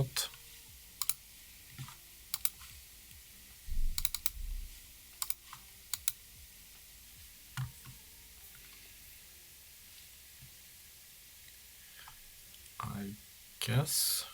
What? I guess.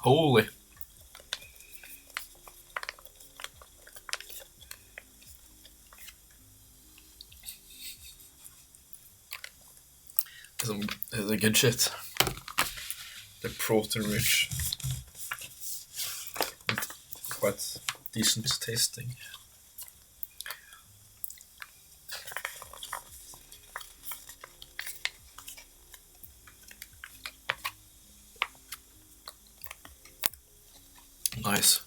Holy. It's a good shit. They're protein rich. Quite decent tasting. Nice.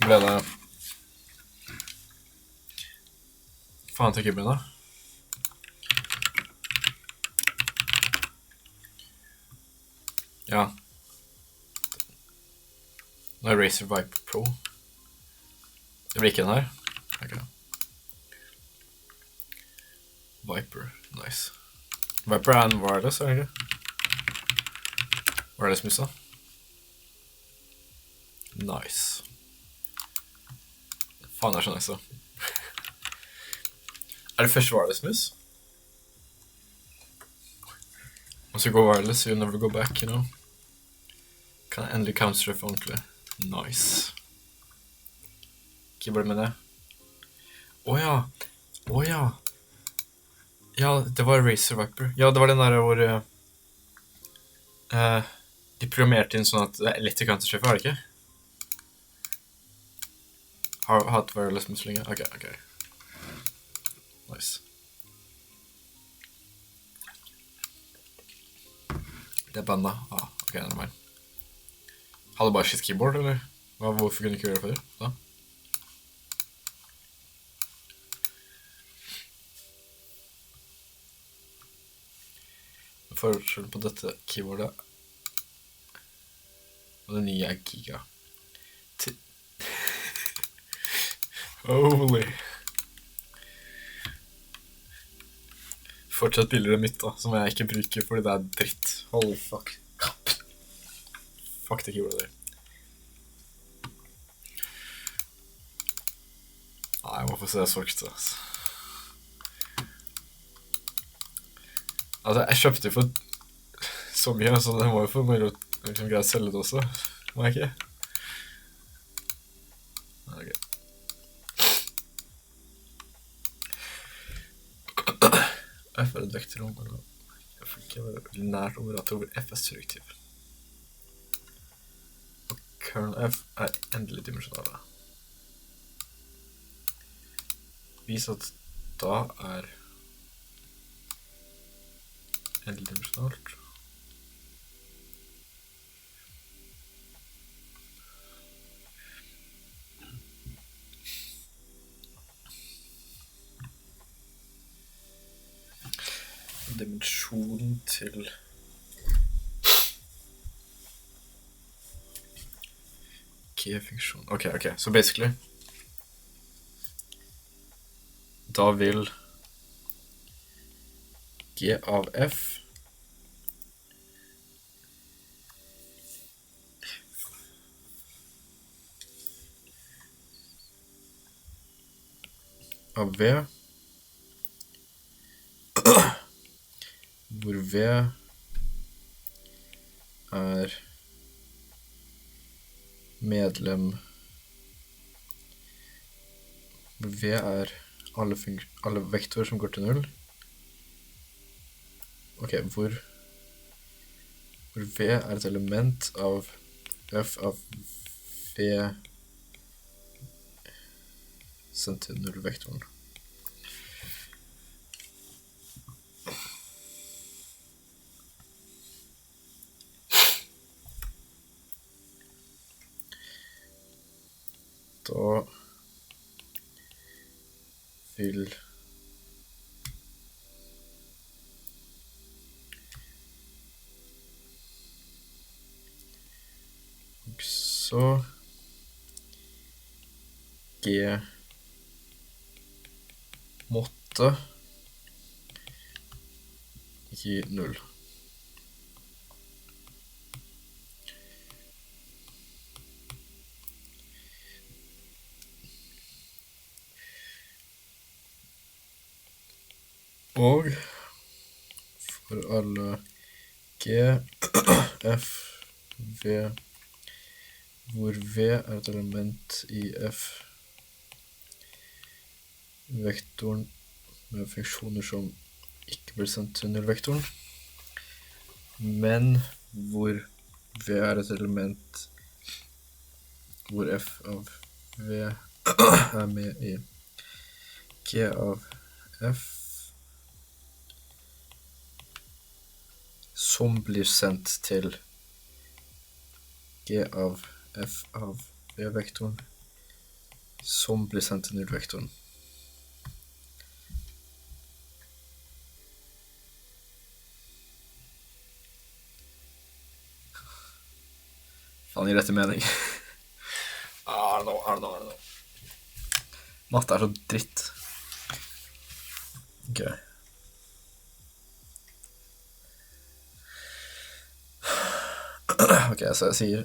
Ble det... Faen til kibben da? Ja. Nå er Razer Viper Pro. Det blir ikke den her. Ok. Viper, nice. Viper er en wireless, er det ikke? Wireless-musa. Nice. Faen, det er så nice da. Er det første wireless-mus? Once you go wireless, you never go back, you know? Kan jeg endelig counterstraffe ordentlig? Nice. Keyboard med det. Åja! Åja! Ja, det var Razer Viper. Ja, det var den der hvor... de programmerte inn sånn at det er lett til counterstraffe, har det ikke? Har hatt wireless-mus lenge? Ok, ok. Nice. Det er banda. Ah, ok, det er meg. Hadde bare shit keyboard, eller? Hvorfor kunne du ikke gjøre det før, da? Forskjell på dette keyboardet og det nye er giga. Holy. Fortsatt bildet mitt da, som jeg ikke bruker fordi det er dritt. Holy fuck. Fuck det keyboardet der. Nei, jeg må få se det svart altså. Altså, jeg kjøpte for så mye, så det må jo få mye å greie å selge det også. Må jeg ikke? Ok. F er et vektorområde. Jeg får ikke være linært område over F er surrektiv. Og kernel F er endelig dimensjonale. Vis at da er endelig dimensjonalt. funksjon til G-funksjon. Ok, så basically da vil G av F av V hvor V er medlem hvor V er alle vektorer som går til 0. Ok, hvor V er et element av F av V sendt til 0-vektoren. Da vil også G måtte gi 0. Og for alle G, F, V, hvor V er et element i F, vektoren med funksjoner som ikke blir sendt til 0-vektoren, men hvor V er et element hvor F av V er med i G av F, som blir sendt til G av F av V-vektoren, som blir sendt til 0-vektoren. Faen, gir dette mening? I don't know. Matte er så dritt. Ok. Ok, så jeg sier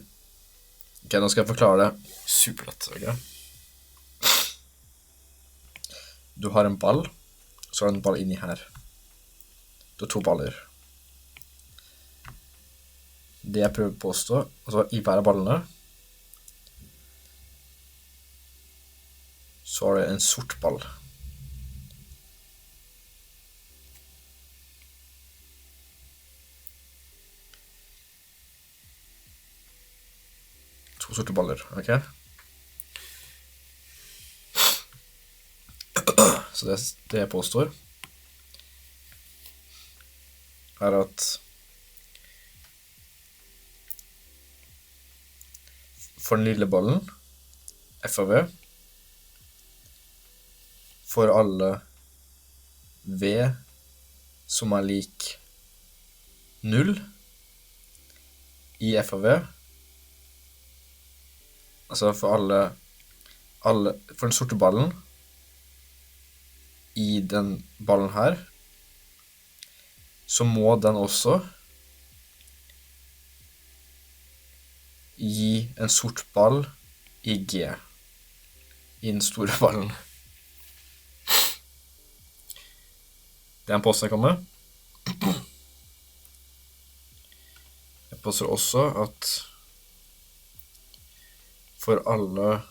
ok, nå skal jeg forklare det superlett, ok? Du har en ball, så har du en ball inni her. Du har 2 baller. Det jeg prøver å påstå, altså i hver av ballene, så har du en sort ball. To sorte baller, ok? Så det jeg påstår er at for den lille ballen, F av V, for alle V som er lik 0 i F av V, altså for for den sorte ballen i den ballen her, så må den også gi en sort ball i G, i den store ballen. Det er en påstand jeg kommer med. Jeg påstår også at for alle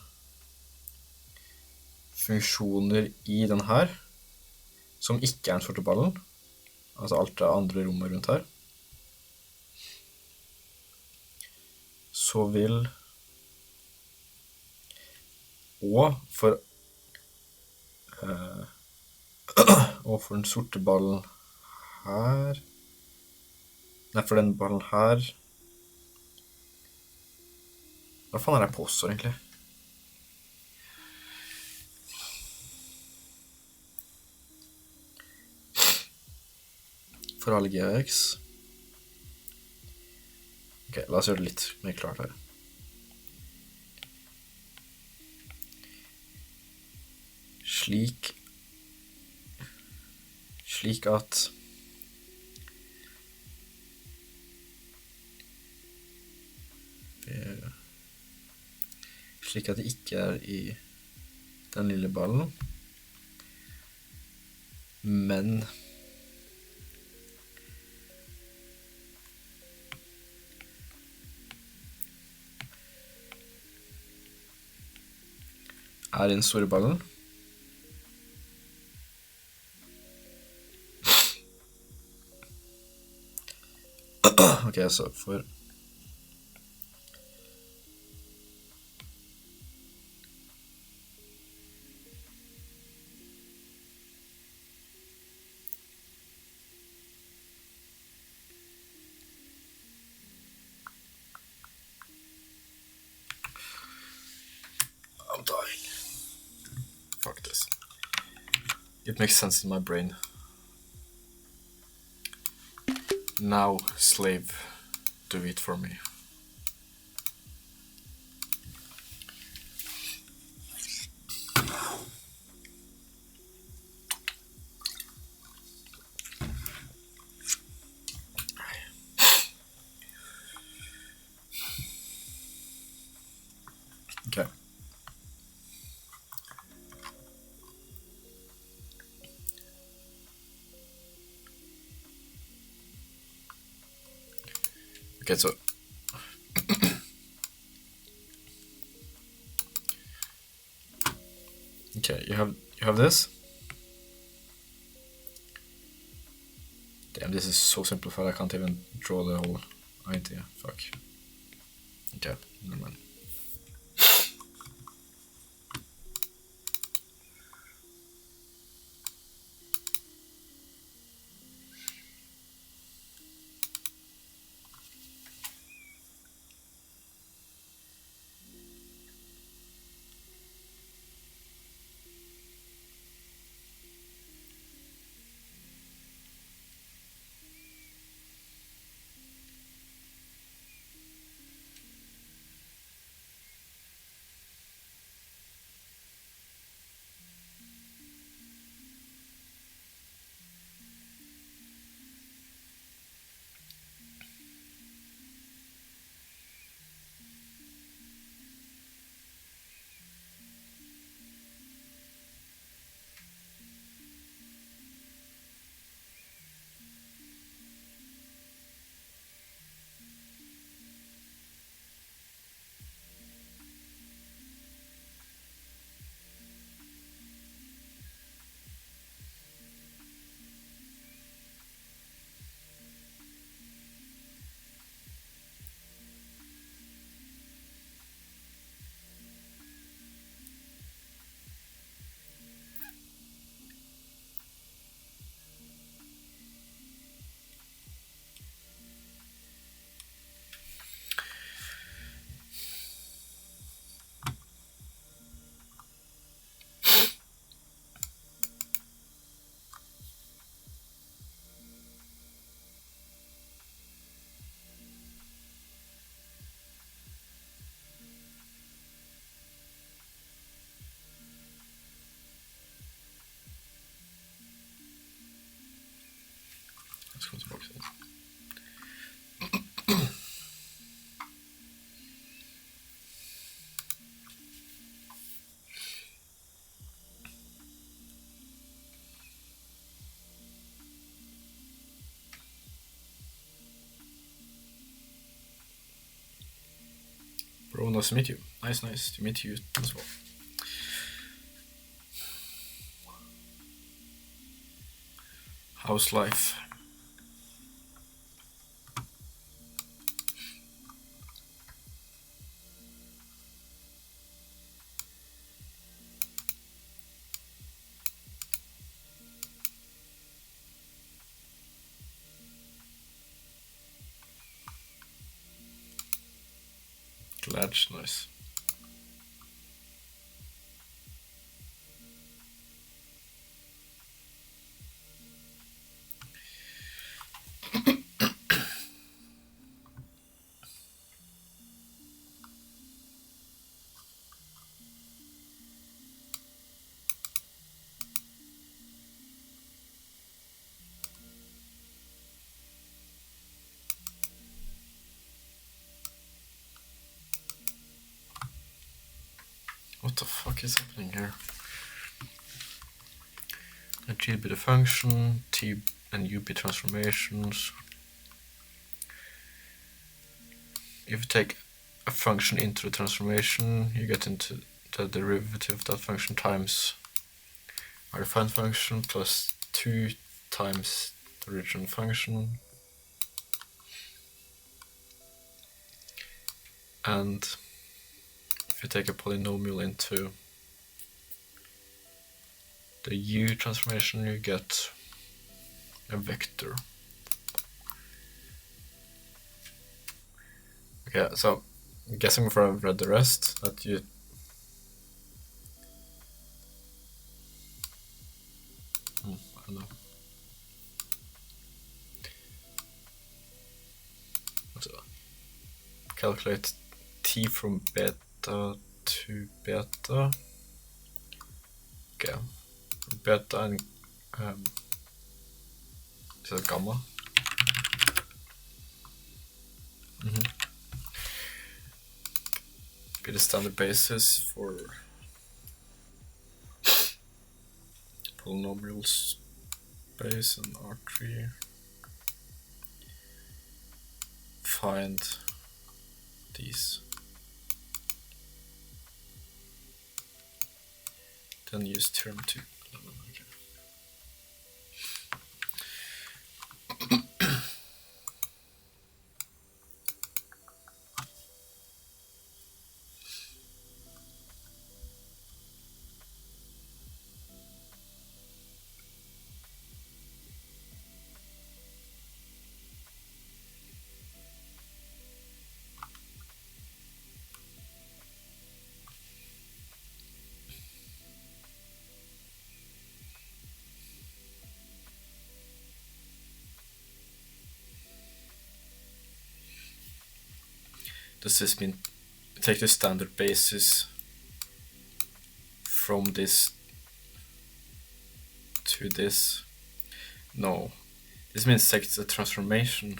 funksjoner i den her, som ikke er den sorte ballen, altså alt det andre rommet rundt her, så vil og for den sorte ballen her, nei, for den ballen her, hva faen er det jeg påstår egentlig? for alle g av x. Ok, la oss gjøre det litt mer klart her. Slik at det ikke er i den lille ballen, men er i den store ballen. Ok, så for I'm dying. Fuck this. It makes sense in my brain. Now, slave, do it for me. Okay. Okay, so okay, you have this. Damn, this is so simplified. I can't even draw the whole idea. Fuck. Okay, never mind. Let's go to box. Bro, nice to meet you. Nice to meet you as well. How's life? Glad, nice. What the fuck is happening here? And G be the function, T and U be transformations. If you take a function into the transformation, you get into the derivative of that function times our defined function plus 2 times the original function. And if you take a polynomial into the U transformation, you get a vector. Okay, so I'm guessing before I've read the rest that you I don't know. So, calculate T from beta to beta. Okay, beta and is that gamma? Be the standard basis for polynomial space in R3. Find these. Then use term 2. Does this mean take the standard basis from this to this? No. This means take the transformation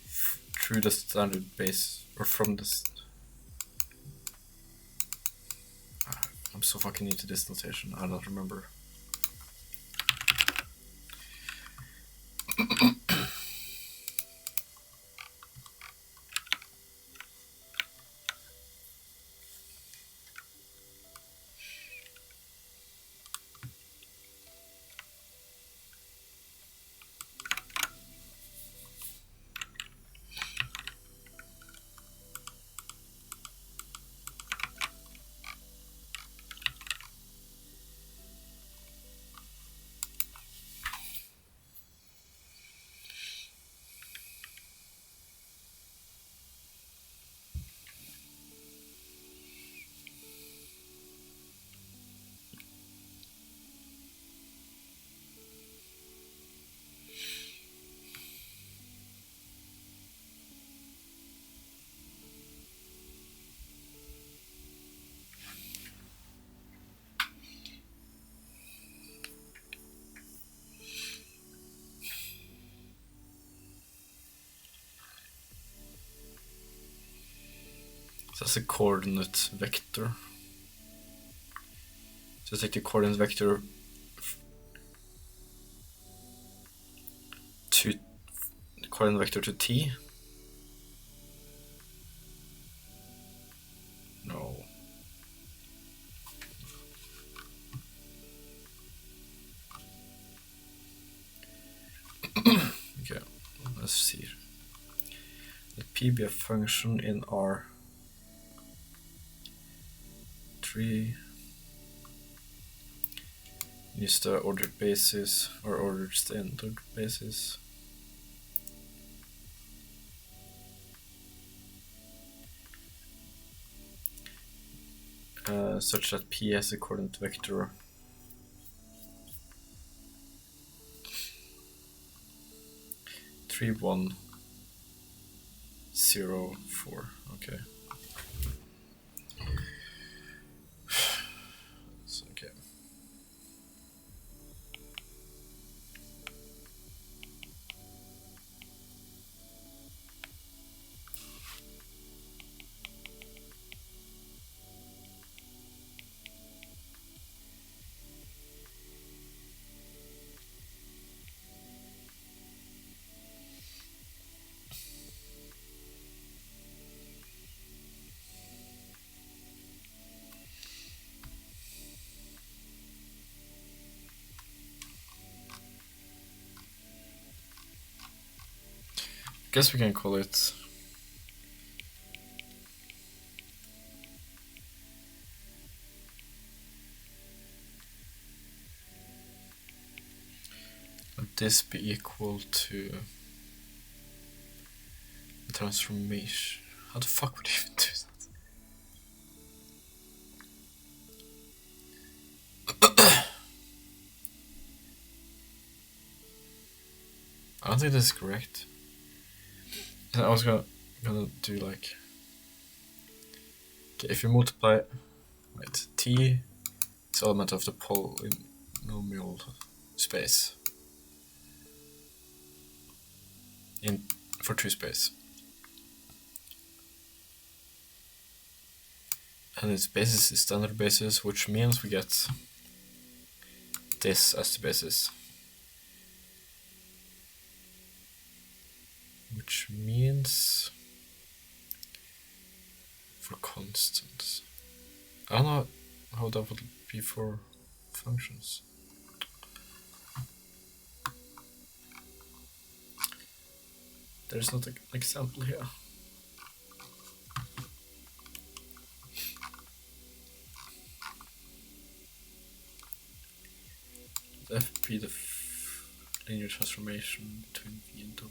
through the standard base or from this. I'm so fucking new to this notation, I don't remember. So that's a coordinate vector. So take the coordinate vector to the coordinate vector to T. No. Okay, let's see. Let P be a function in R3. Use the ordered basis or ordered standard basis. Such that P has a coordinate vector three, 1, 0, 4. Okay. Okay. Guess we can call it let this be equal to the transformation. How the fuck would you even do that? I don't think this is correct. I was gonna do like, okay, if you multiply, wait, t is element of the polynomial space in for 2 space, and its basis is standard basis, which means we get this as the basis, which means for constants. I don't know how that would be for functions. There's not an example here. F be the linear transformation between V and W.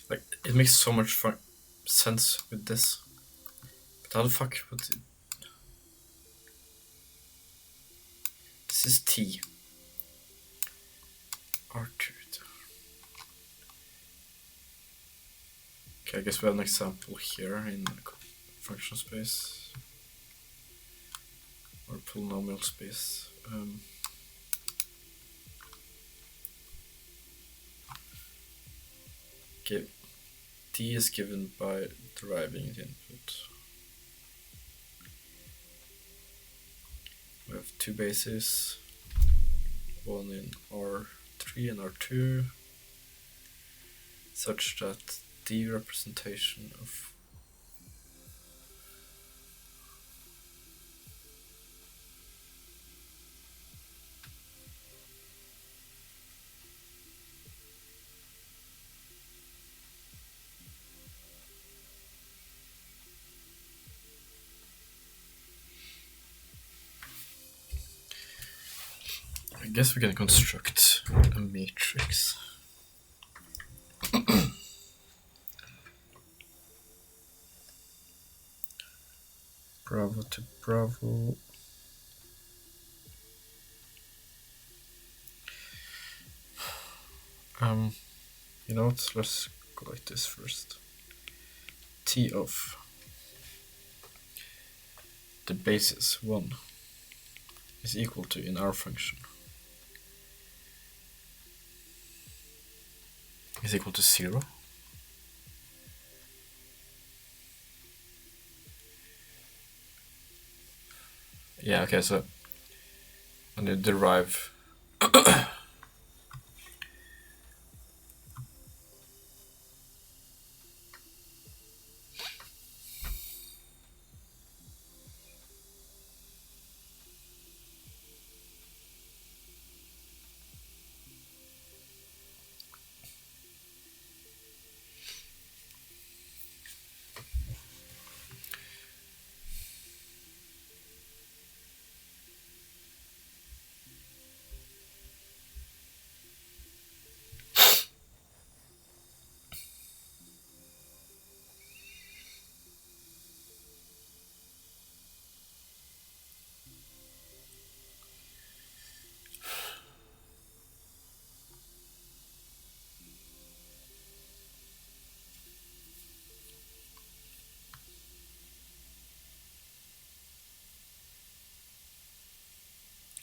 Like, it makes so much sense with this. But how the fuck would it... This is T. R2. Okay, I guess we have an example here in function space. Or polynomial space. Okay, T is given by deriving the input. We have 2 bases, one in R3 and R2, such that the representation of I guess we can construct a matrix. Bravo to Bravo. You know what? Let's go like this first. T of the basis 1 is equal to, in our function, is equal to 0. Yeah, okay, so when you derive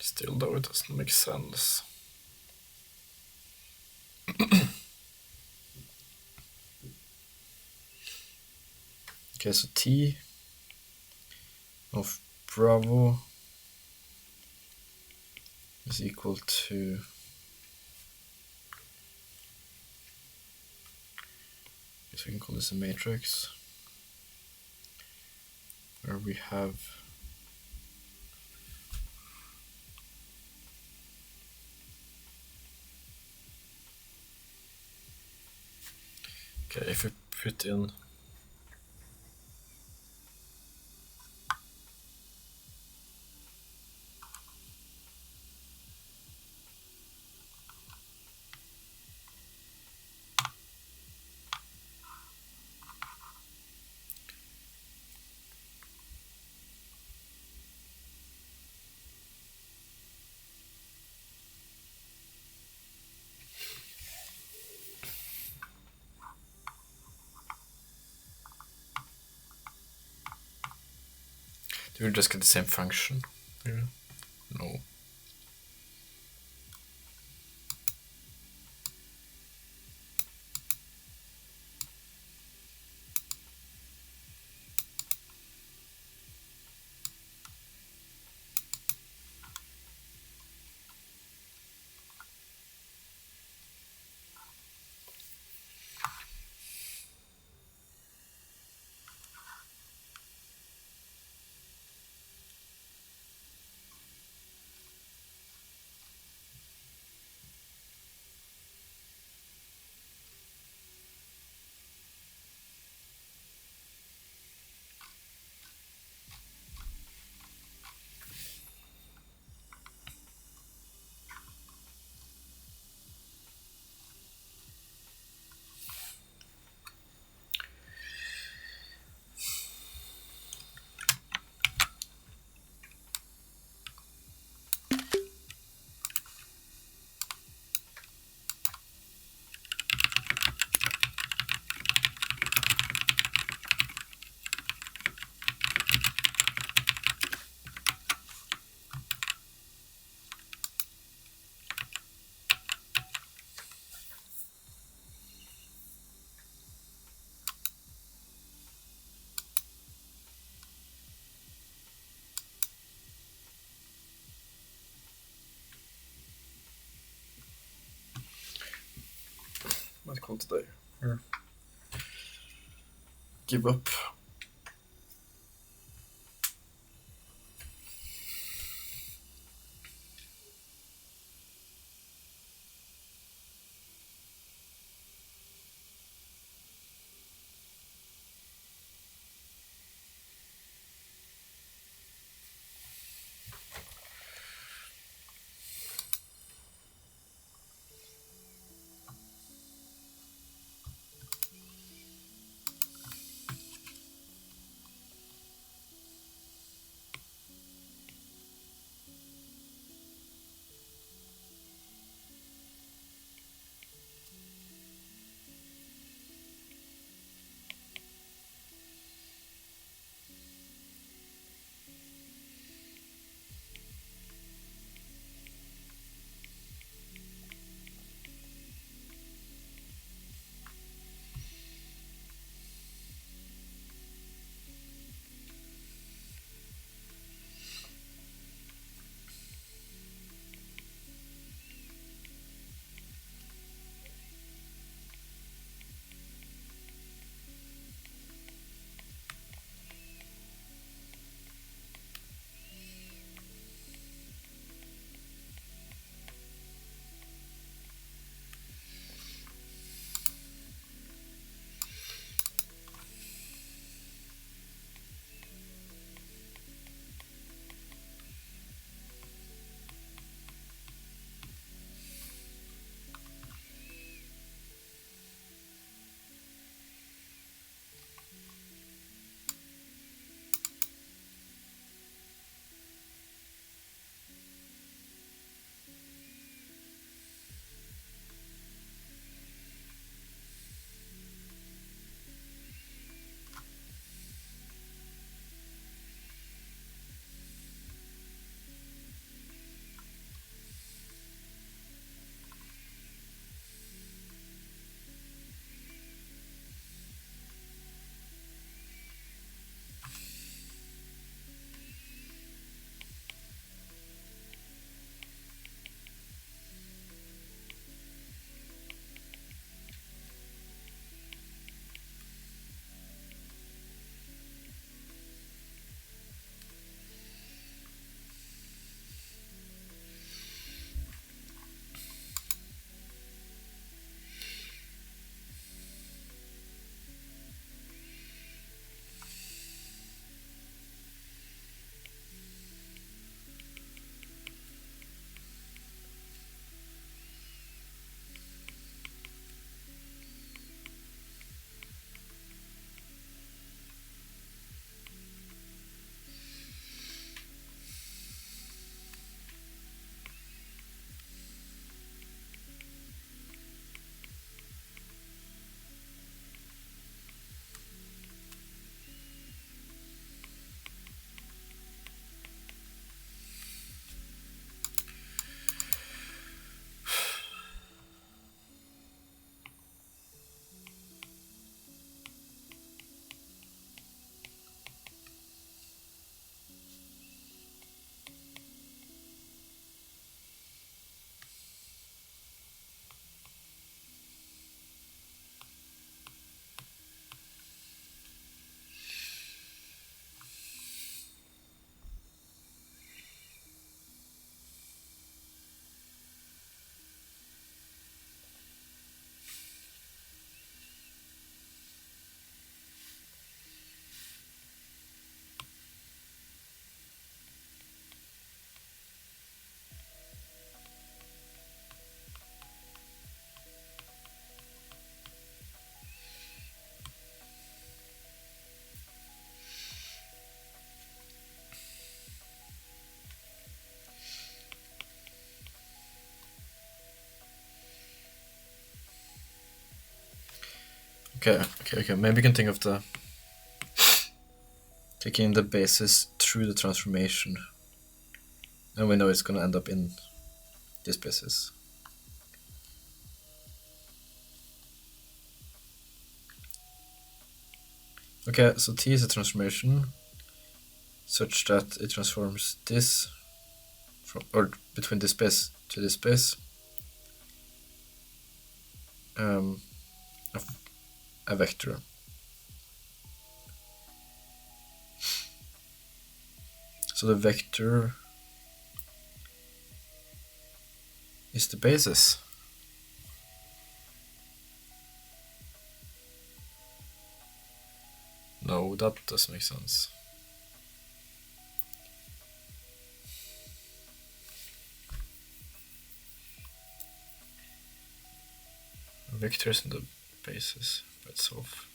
still, though, it doesn't make sense. Okay, so T of Bravo is equal to, I guess we can call this a matrix, where we have okay, if we put in do we just get the same function here? No. Might call today. Here. Give up. Okay. Maybe you can think of the taking the basis through the transformation, and we know it's gonna end up in this basis. Okay, so T is a transformation such that it transforms this from, or between this space to this space, of a vector. So the vector is the basis. No, that doesn't make sense. A vector isn't the basis by itself.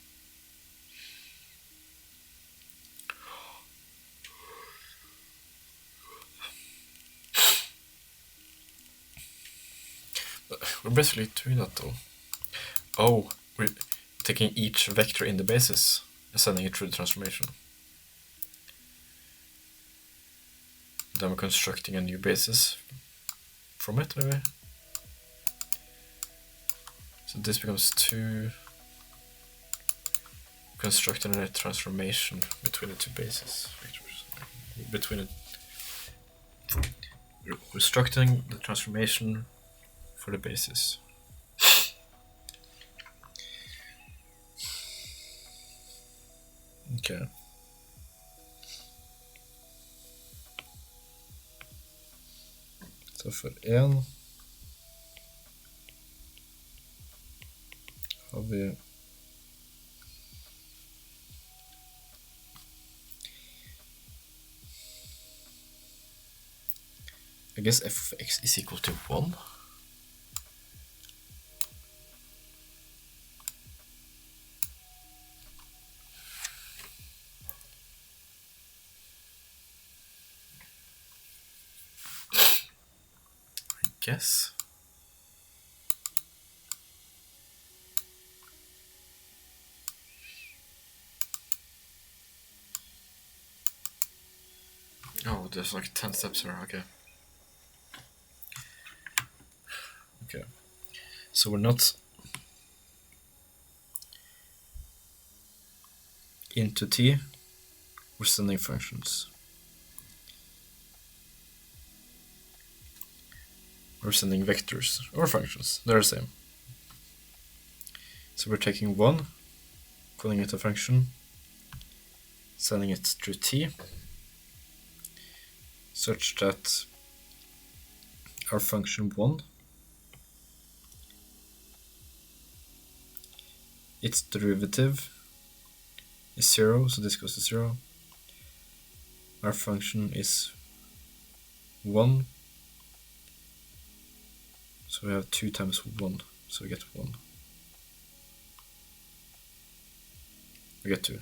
We're basically doing that though. Oh, we're taking each vector in the basis and sending it through the transformation. Then we're constructing a new basis from it, maybe. So this becomes 2, constructing a transformation between the two bases vectors. Between it, we're constructing the transformation for the basis. Okay. Så för en har vi I guess f of x is equal to 1. I guess. Oh, there's like 10 steps here, okay. Okay. So we're not into T, we're sending functions. We're sending vectors or functions, they're the same. So we're taking 1, calling it a function, sending it through T, such that our function 1, its derivative is 0, so this goes to 0. Our function is 1, so we have 2 times 1, so we get 1. We get 2.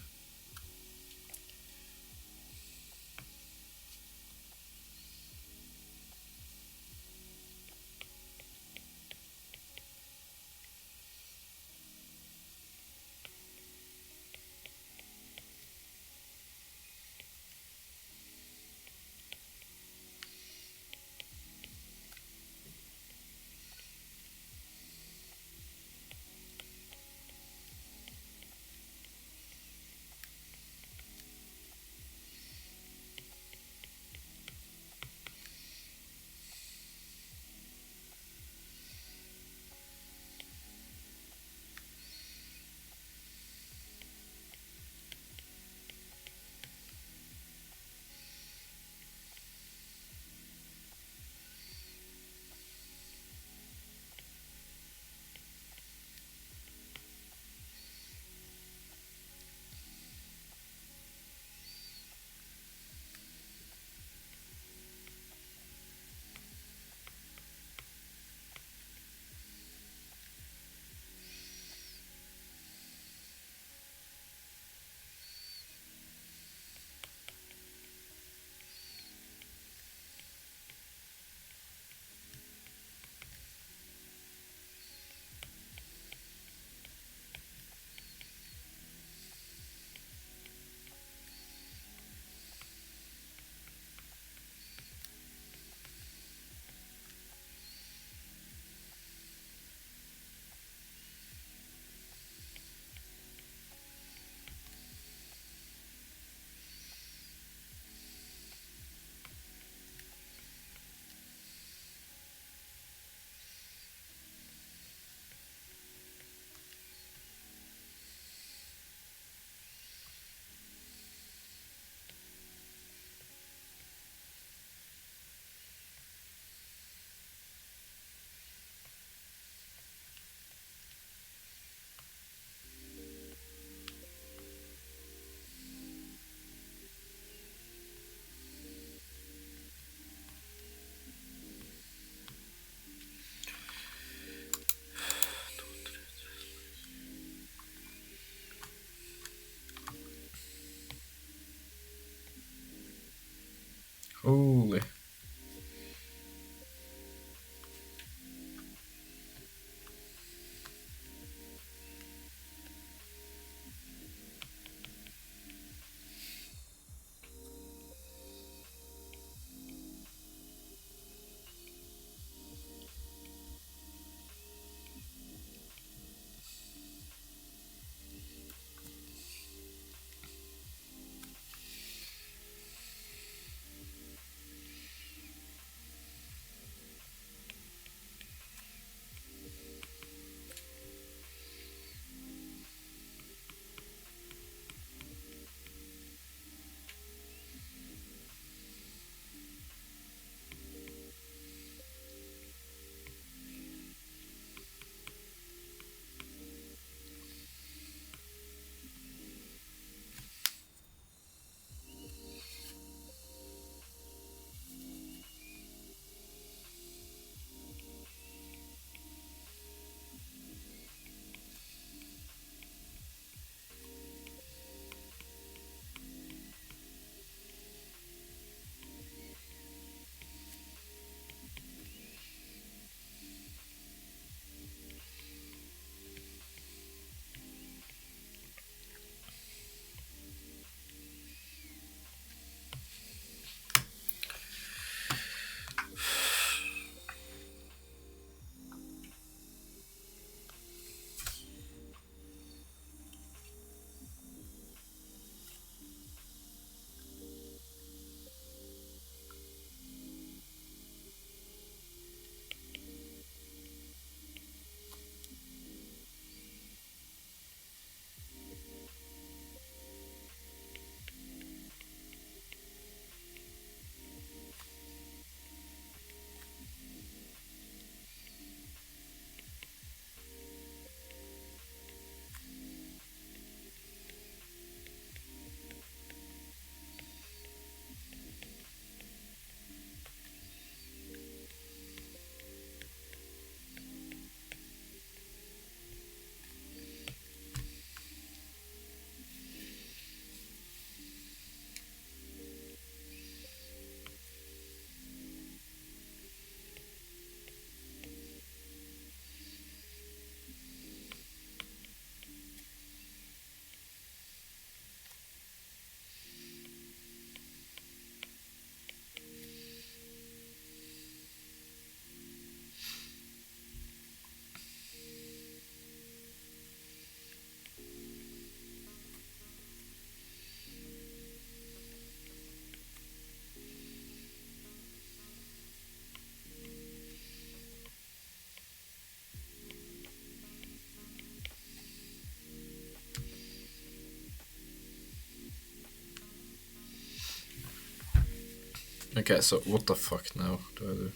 Okay, so what the fuck now do I do?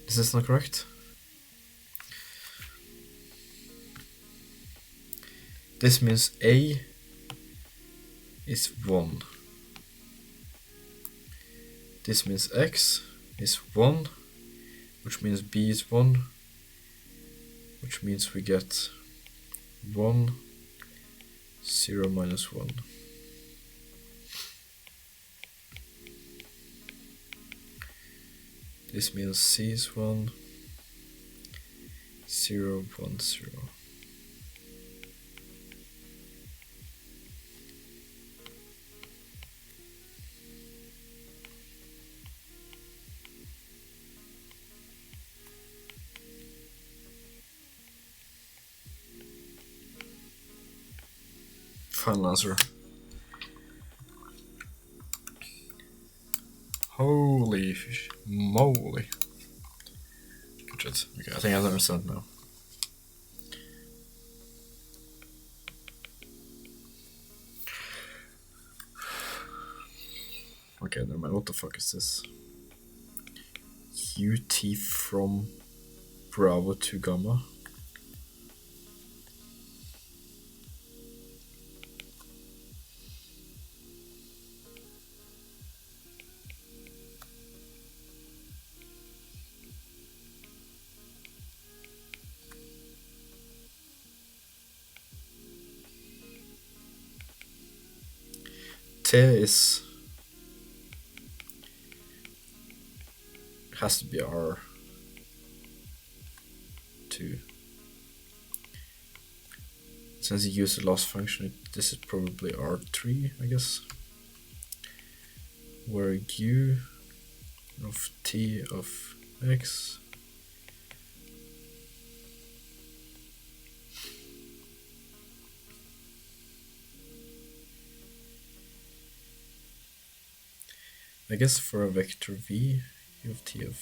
Is this not correct? This means A is 1. This means X is 1, which means B is 1, which means we get 1, 0, minus 1. This means C is 1, 0, 1, 0. Final answer. Holy moly. Good shit. Okay, I think I understand now. Okay, never mind. What the fuck is this? UT from Bravo to Gamma. T is has to be R2. Since you use the loss function, this is probably R3, I guess. Where U of T of X I guess for a vector V, U of T of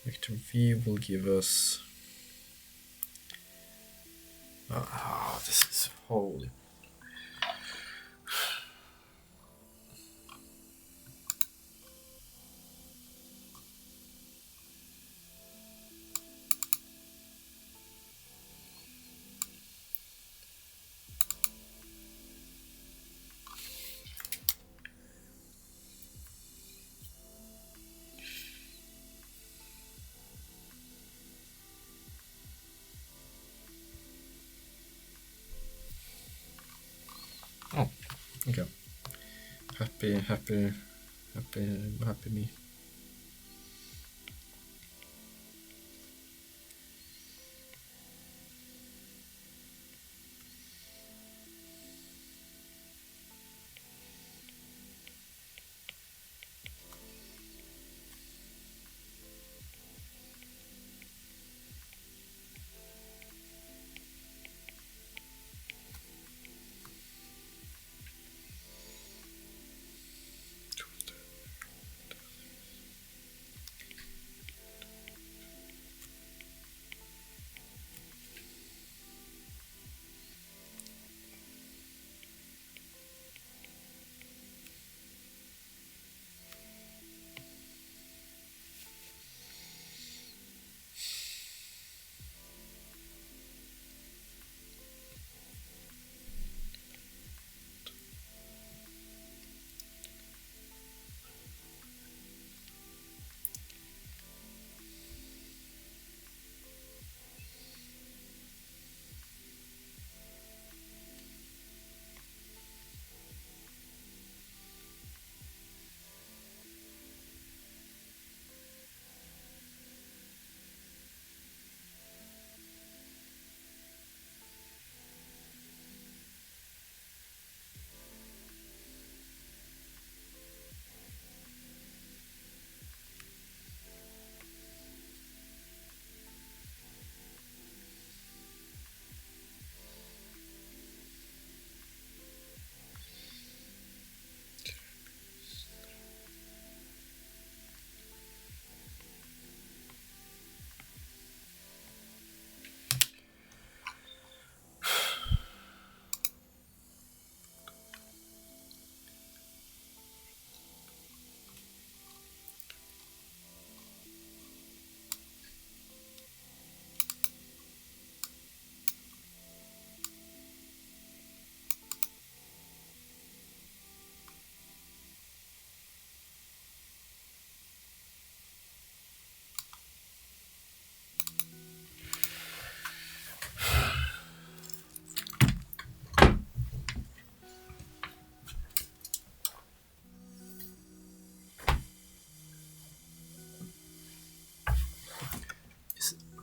vector V will give us this is holy. Oh, okay. Happy me.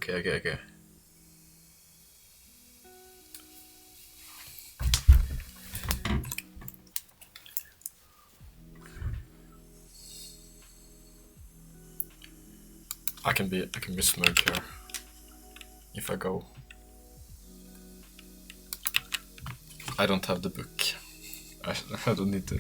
Okay. I can be smug here. If I go, I don't have the book. I don't need to.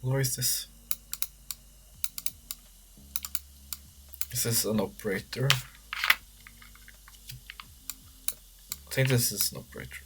What is this? Is this an operator? I think this is an operator.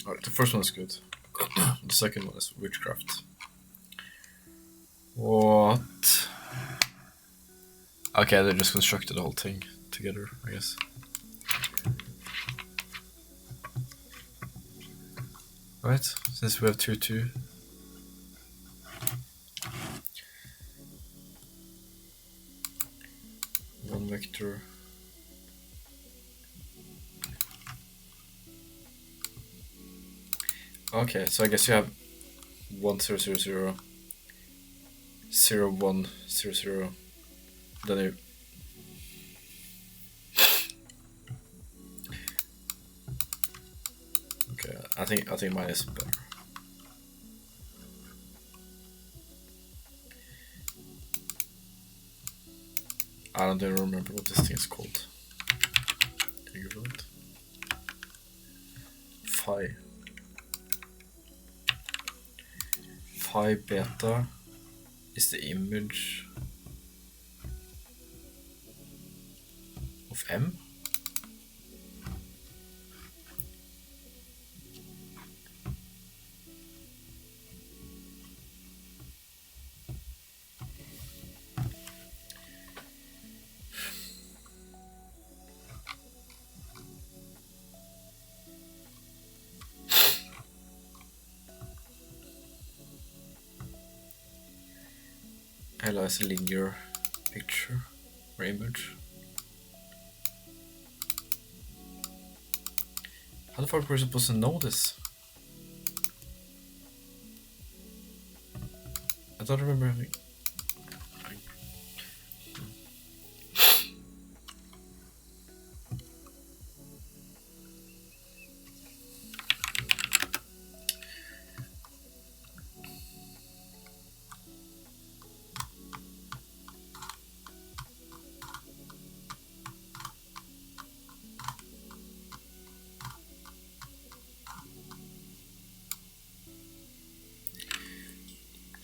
Alright, the first one is good. The second one is witchcraft. What? Okay, they just constructed the whole thing together, I guess. Right, since we have 2-2. One vector. Okay, so I guess you have 1 0 0 0 0 1 0 0. Then you okay, I think mine is better. I don't even remember what this thing is called. Can you Google it? Phi beta is the image of M. L is a linear picture or image. How the fuck were we supposed to know this? I don't remember having.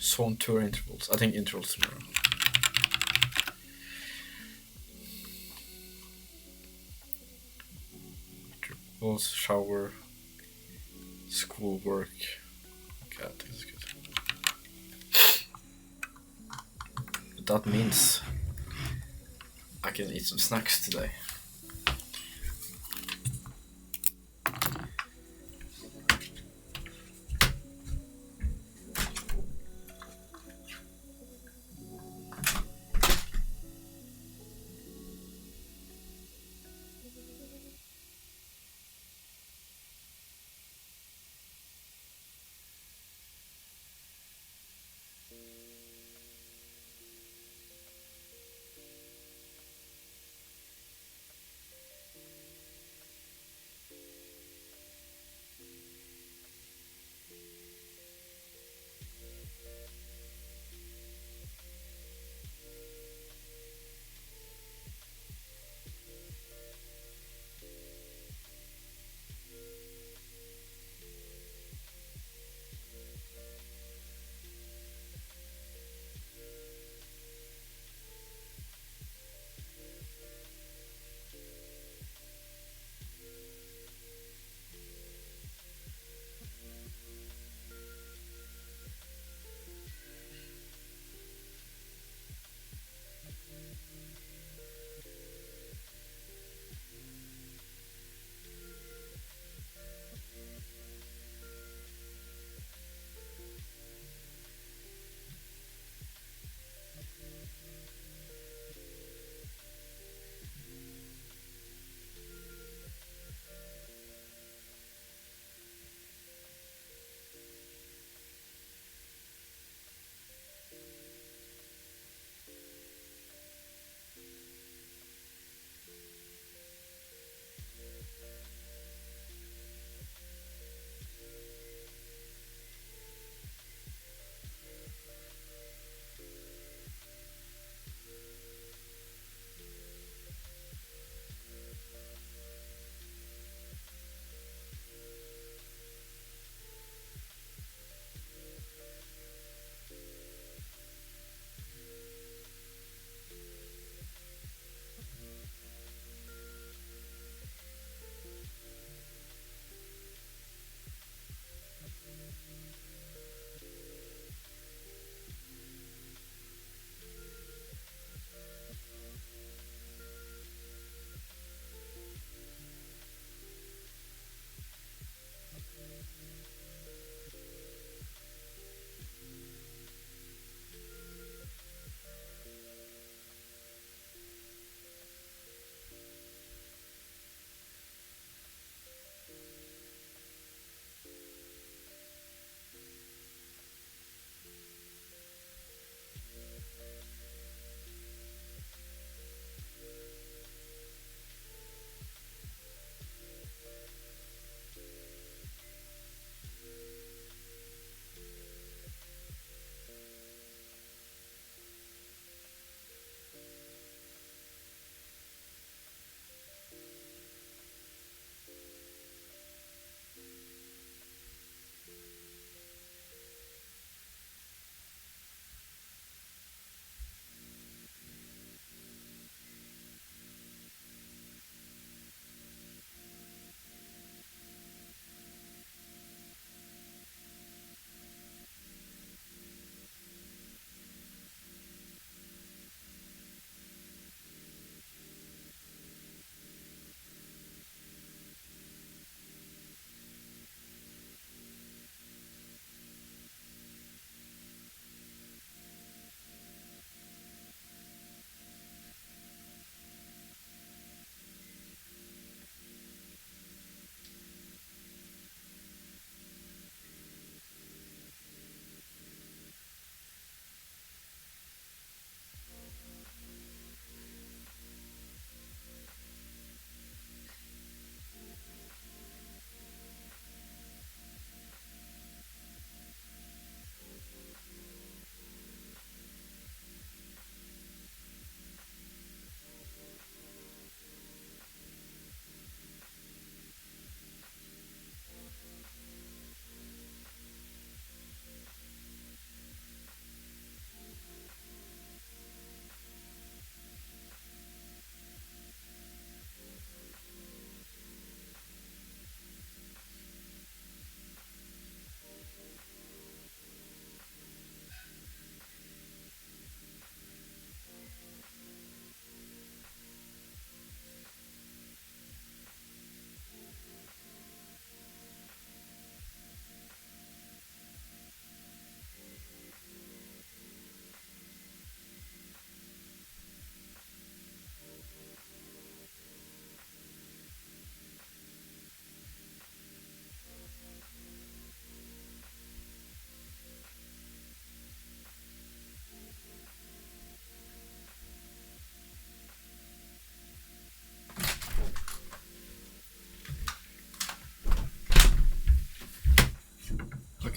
Zone tour intervals. I think intervals tomorrow. Intervals, shower, schoolwork. Okay, I think it's good. But that means I can eat some snacks today.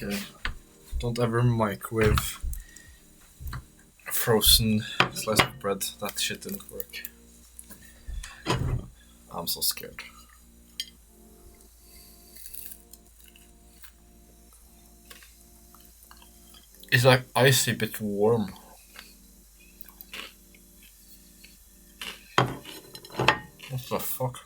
Okay. Don't ever microwave a frozen slice of bread. That shit didn't work. I'm so scared. It's like icy bit warm. What the fuck?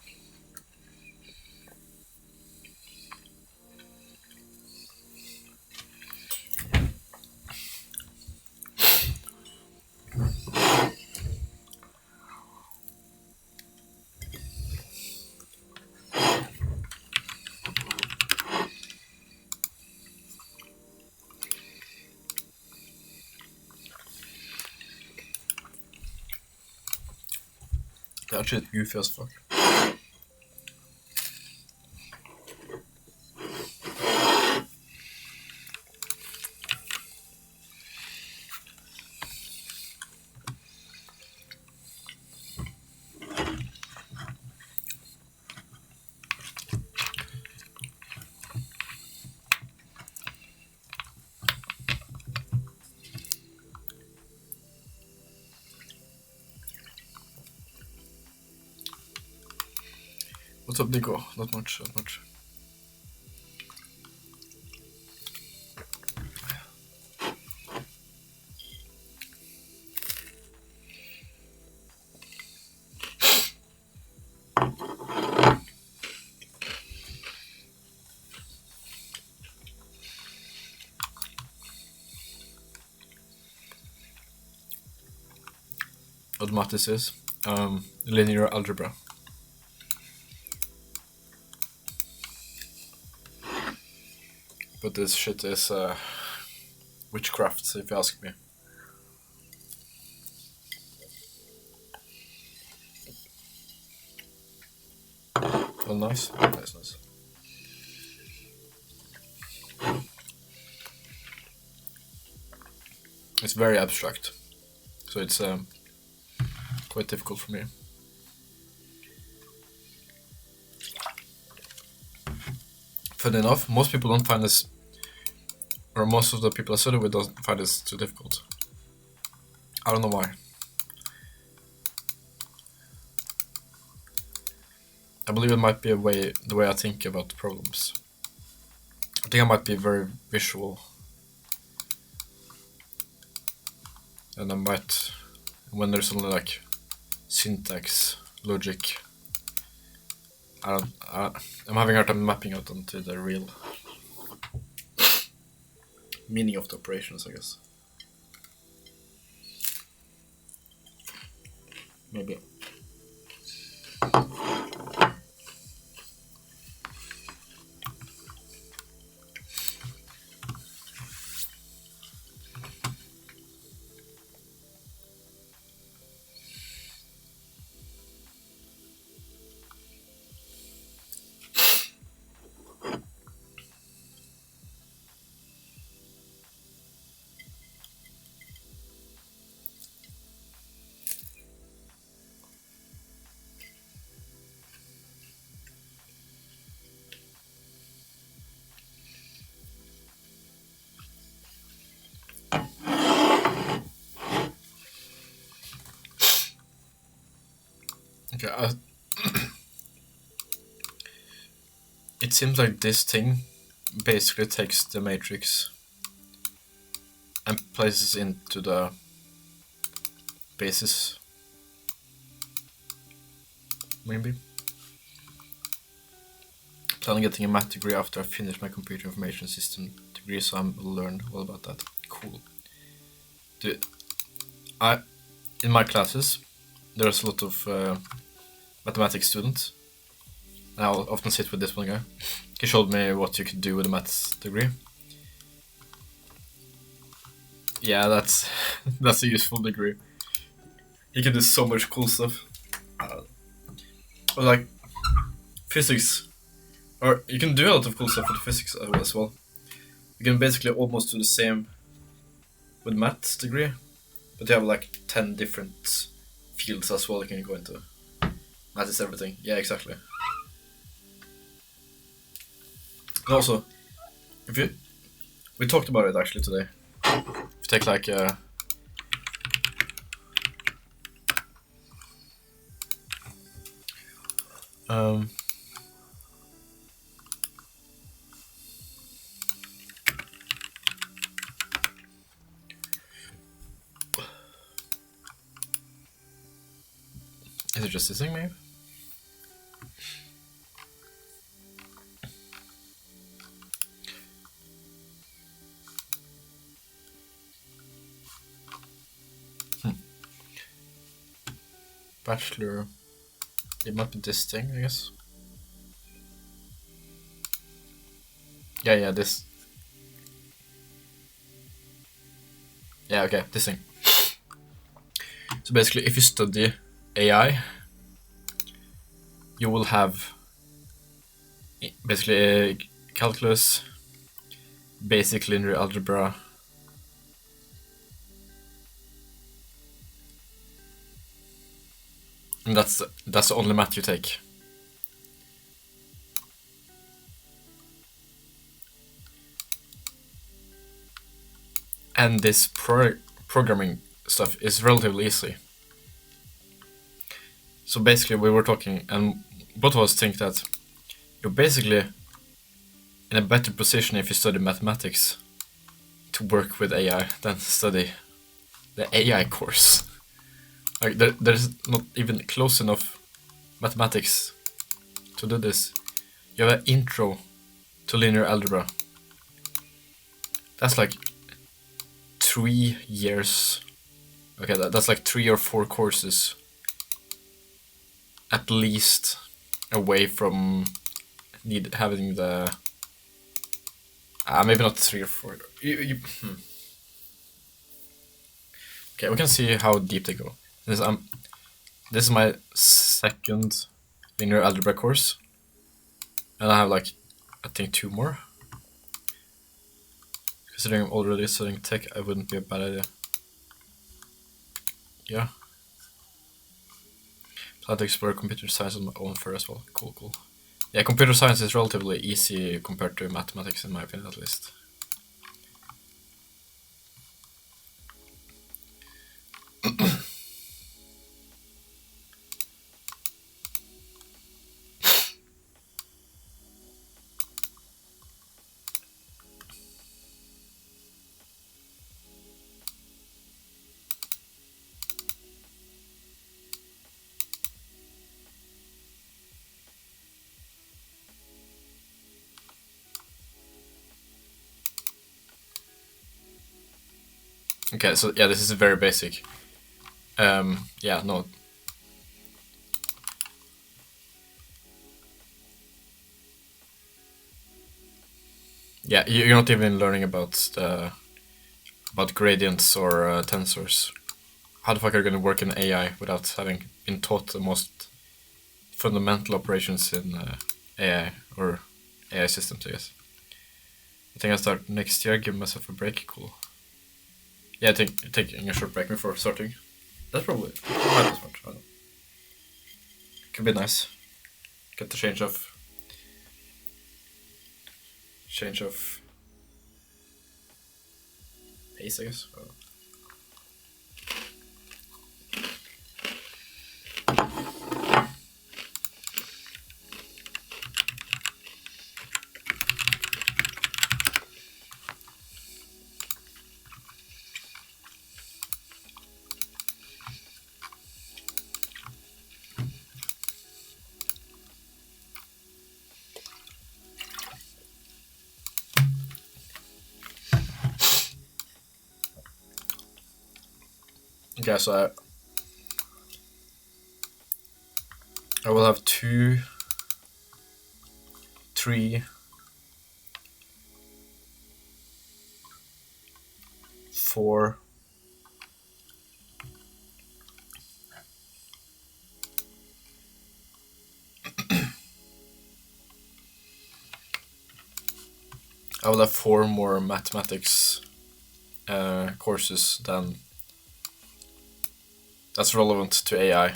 That shit goofy as fuck. What's up, Nico? Not much, not much. What math this is? Linear algebra. But this shit is witchcraft, if you ask me. Oh, nice. Nice, nice. It's very abstract, so it's quite difficult for me. Funny enough, most people don't find this, or most of the people I study with don't find this too difficult. I don't know why. I believe it might be the way I think about problems. I think I might be very visual. And I might, when there's only like syntax, logic, I'm having a hard time mapping out onto the real meaning of the operations, I guess. Maybe. Okay, it seems like this thing basically takes the matrix and places into the basis. Maybe. Planning getting a math degree after I finish my computer information system degree, so I'm learn all about that. Cool. Dude, in my classes, there's a lot of mathematics students. I'll often sit with this one guy. He showed me what you could do with a maths degree. Yeah, that's a useful degree. You can do so much cool stuff. Or like physics, or you can do a lot of cool stuff with physics as well. You can basically almost do the same with maths degree, but you have like 10 different fields as well you can go into. Math is everything. Yeah, exactly. And also, if you We talked about it actually today. If you take like is it just this thing maybe? Bachelor. It might be this thing, I guess. Yeah, this. Yeah, okay, this thing. So basically, if you study AI, you will have basically calculus, basic linear algebra, and that's the only math you take. And this programming stuff is relatively easy. So basically, we were talking, and both of us think that you're basically in a better position if you study mathematics to work with AI than study the AI course. Like there's not even close enough mathematics to do this. You have an intro to linear algebra. That's like 3 years. Okay, that's like 3 or 4 courses at least away from having the maybe not 3 or 4. Okay, we can see how deep they go. This is my second linear algebra course, and I have like I think 2 more. Considering I'm already studying tech, I wouldn't be a bad idea. Yeah. Plan to explore computer science on my own for as well. Cool. Yeah, computer science is relatively easy compared to mathematics, in my opinion, at least. Okay, so yeah, this is very basic. Yeah, no. Yeah, you're not even learning about gradients or tensors. How the fuck are you gonna work in AI without having been taught the most fundamental operations in AI or AI systems, I guess. I think I start next year, give myself a break, cool. Yeah, I think taking a short break before starting. That's probably might be smart. I don't know. Could be nice. Get the change of pace, I guess. I don't know. Okay, so I will have 2, 3, 4. I will have 4 more mathematics courses that's relevant to AI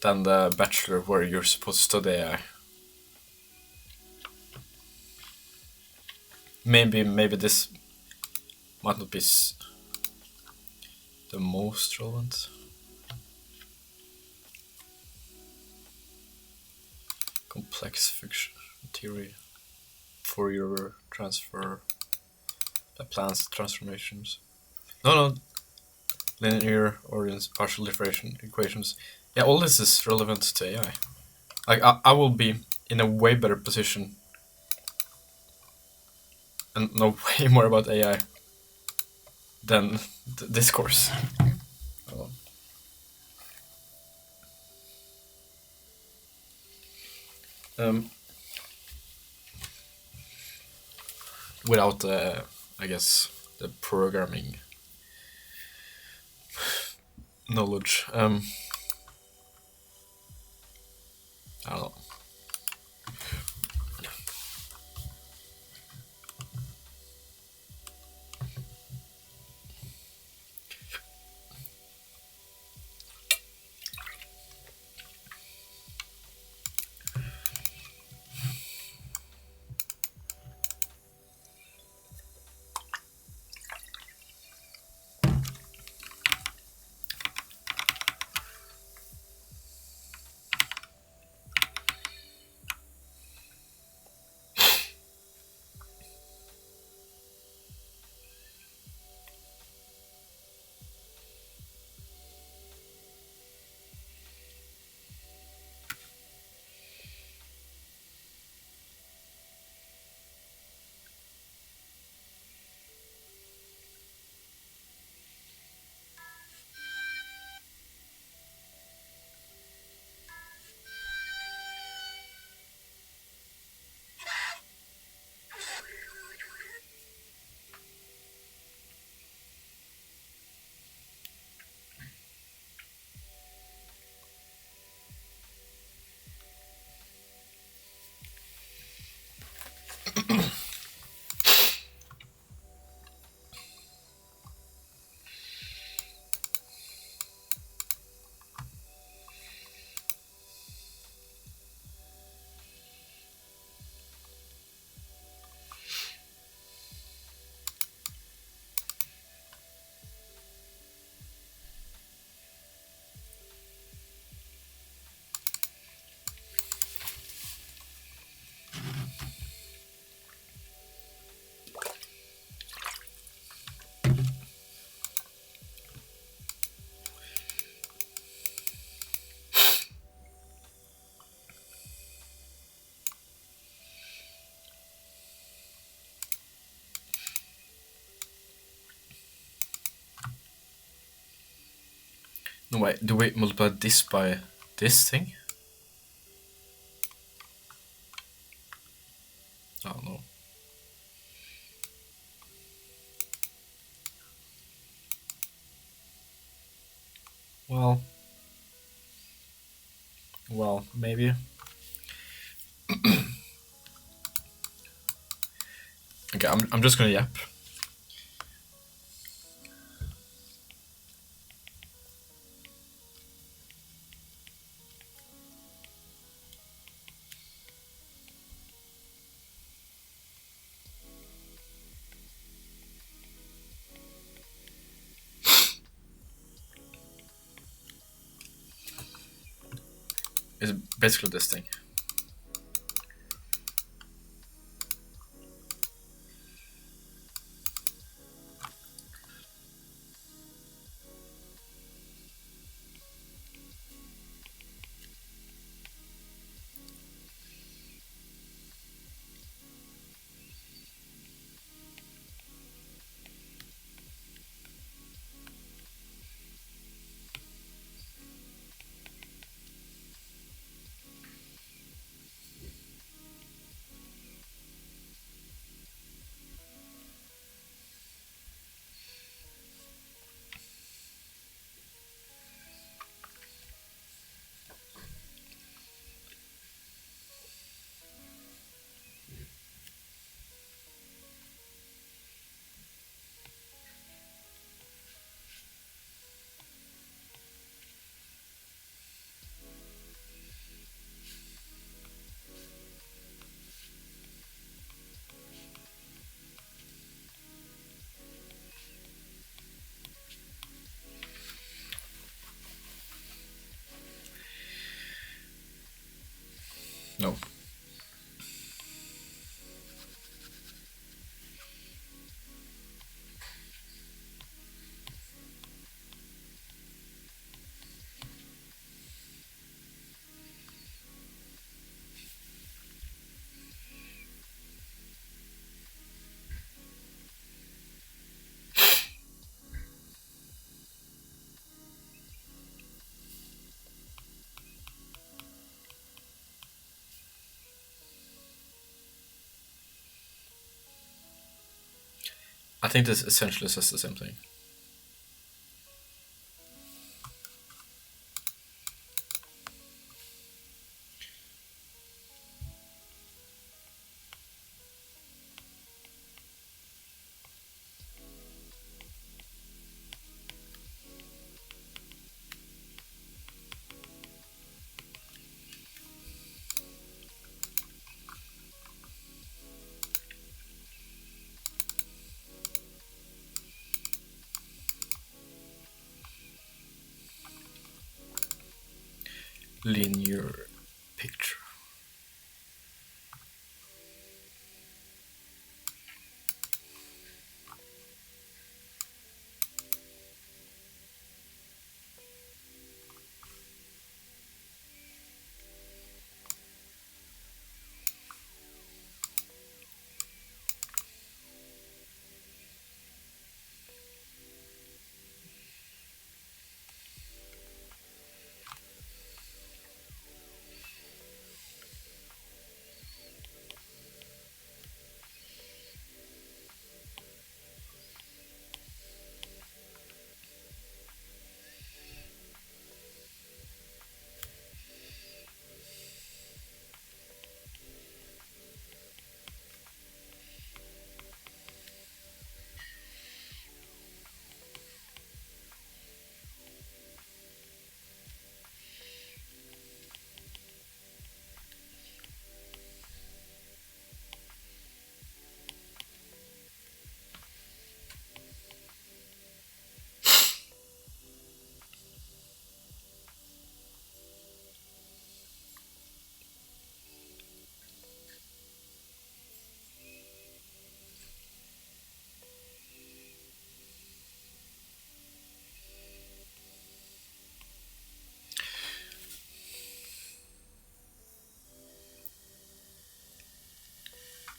than the bachelor where you're supposed to study AI. maybe this might not be the most relevant. Complex function theory, Fourier transfer, Laplace transformations. No, linear ordinance, partial differential equations. Yeah, all this is relevant to AI. Like I will be in a way better position and know way more about AI than this course. Without I guess the programming knowledge. I don't know. No, wait, do we multiply this by this thing? I don't know. Well, maybe. Okay, I'm just gonna yap. It's basically this thing. No. I think this essentially says the same thing. Linear picture.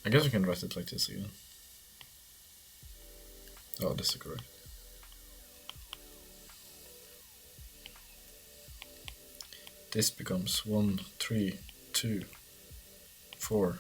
I guess we can write it like this again. Oh, this is correct. This becomes 1, 3, 2, 4.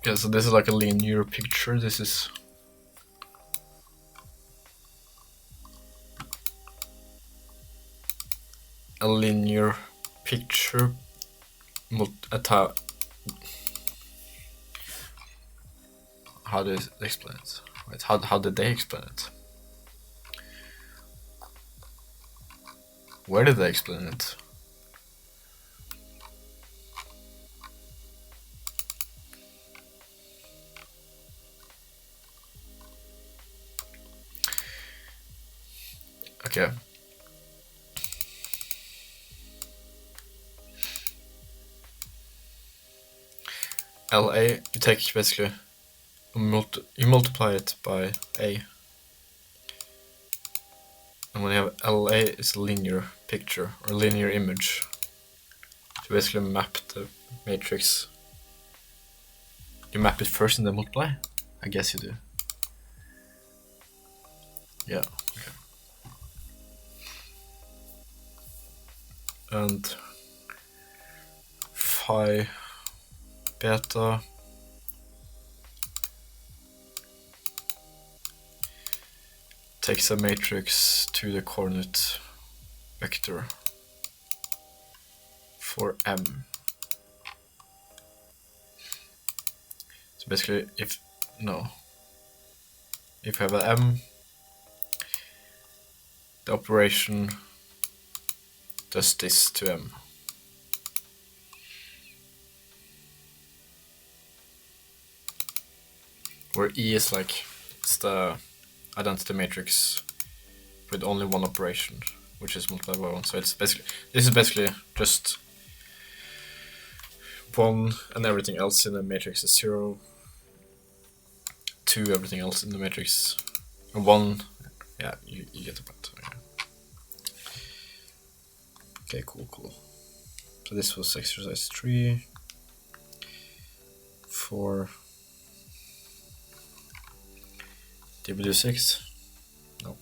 Yeah, so this is like a linear picture. This is a linear picture. How do they explain it? Wait, how did they explain it? Where did they explain it? Okay. LA, you take basically, you multiply it by A. And when you have LA, it's a linear picture or linear image. So basically map the matrix. You map it first and then multiply? I guess you do. Yeah, okay. And phi beta takes a matrix to the coordinate vector for M. So basically, if you have an M, the operation does this to M. Where E is like, it's the identity matrix with only one operation, which is multiplied by 1. So it's basically, this is basically just 1 and everything else in the matrix is 0. 2, everything else in the matrix. And 1, yeah, you get the point. Okay, cool. So this was exercise 3. 4. Did we do 6? No.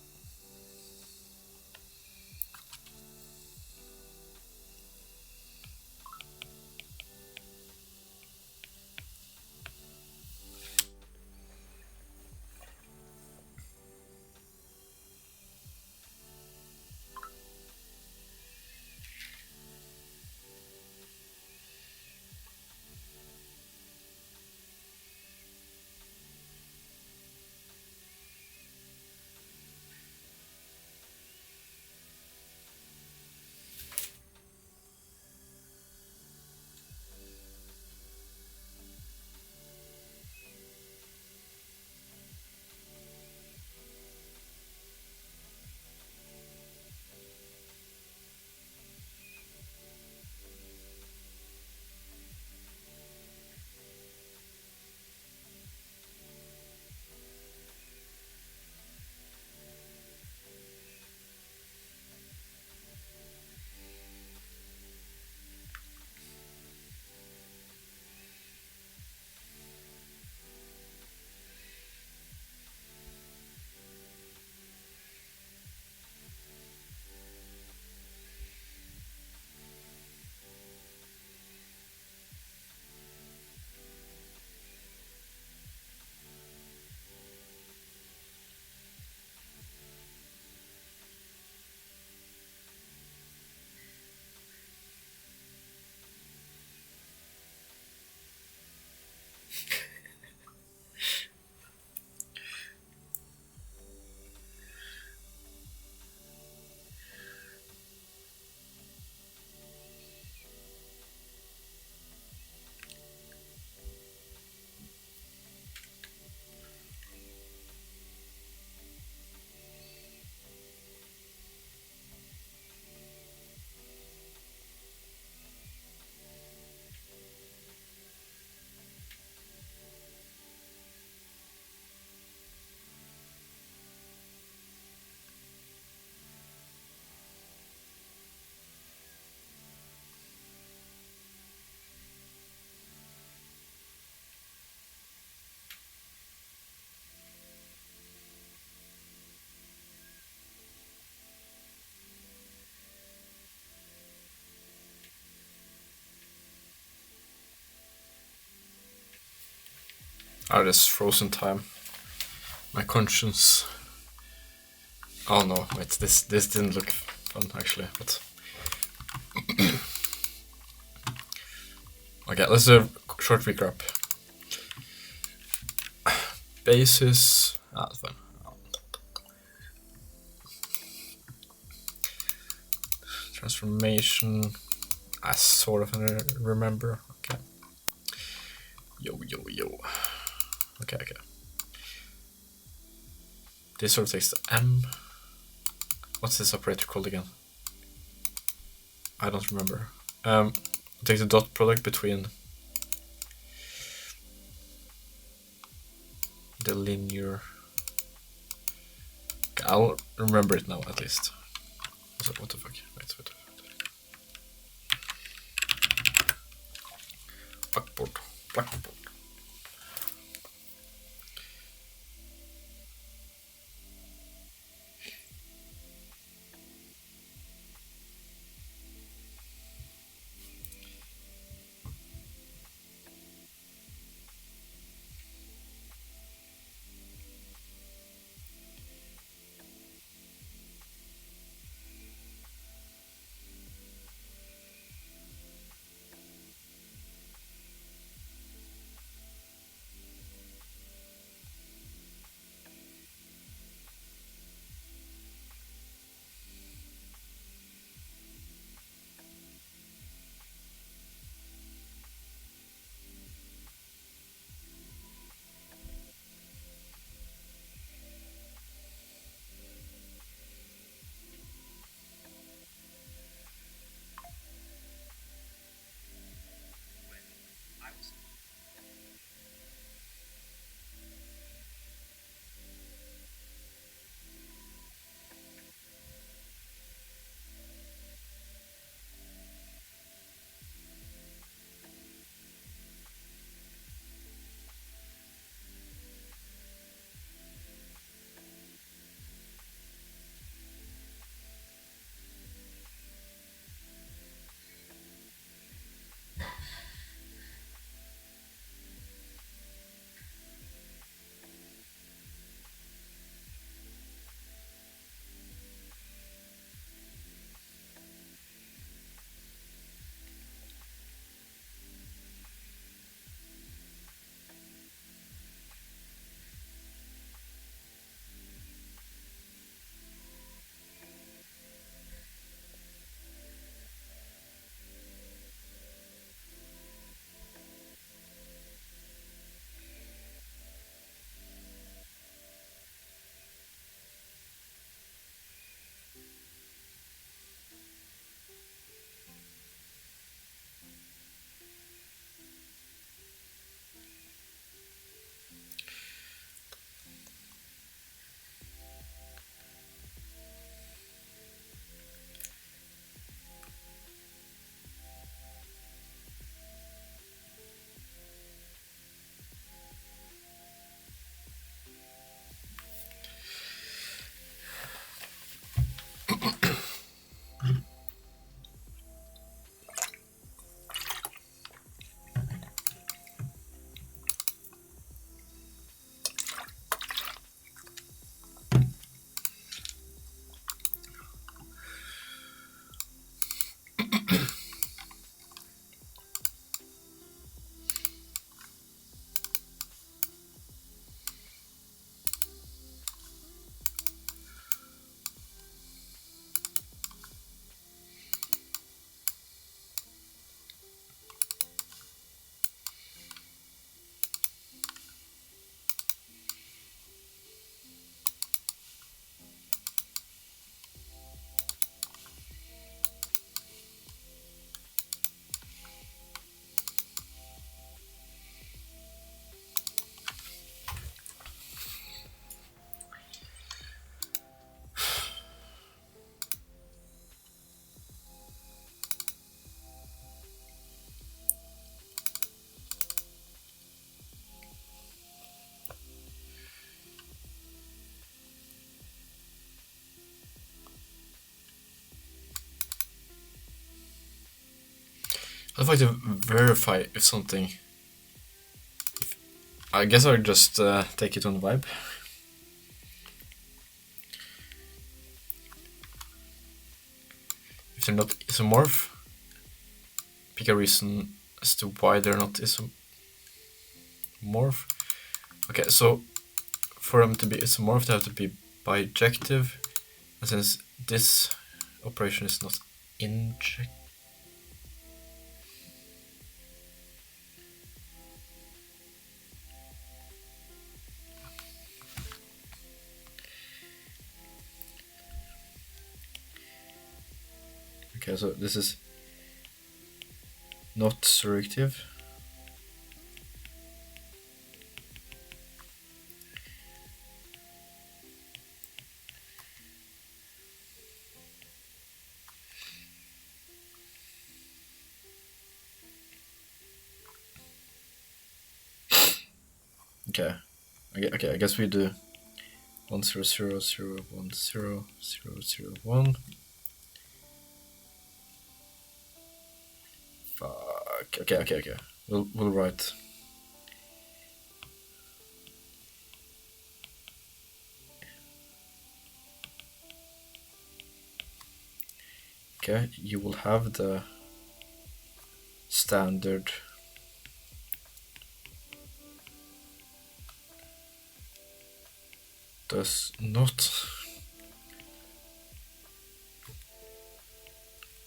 Ah, this frozen time. My conscience. Oh no, wait, this didn't look fun actually, but okay, let's do a short recap. Basis. That's fine. Transformation. I sort of remember. Okay. Yo. Okay. This sort of takes the M. What's this operator called again? I don't remember. Take the dot product between the linear. Okay, I'll remember it now at least. What the fuck? Wait. Blackboard. I'd like to verify if something. I guess I'll just take it on vibe. If they're not isomorph, pick a reason as to why they're not isomorph. Okay, so for them to be isomorph, they have to be bijective, and since this operation is not inject. Okay, so this is not surjective. Okay, okay, I guess we do 1 0 0 0 1 0 0 0 1. Fuck. Okay. We'll write. Okay, you will have the standard does not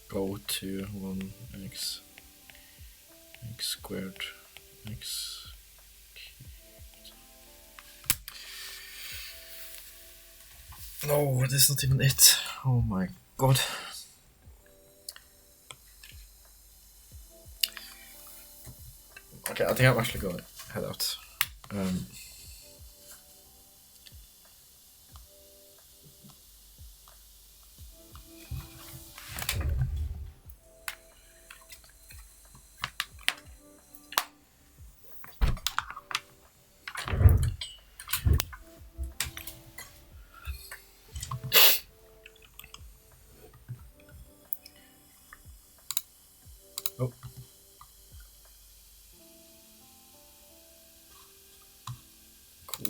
go to 1x squared x. No, that's not even it. Oh my god. Okay, I think I'm actually going to head out. Oh.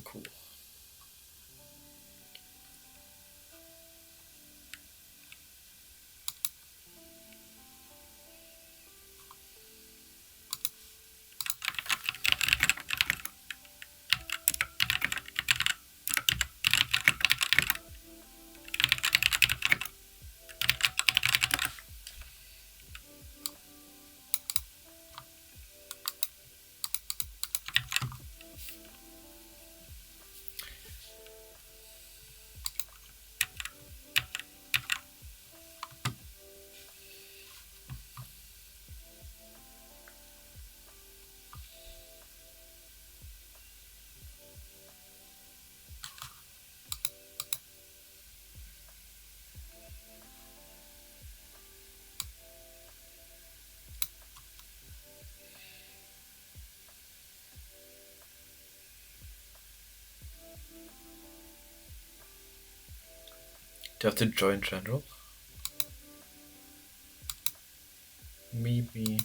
Cool. Do you have to join general? Maybe.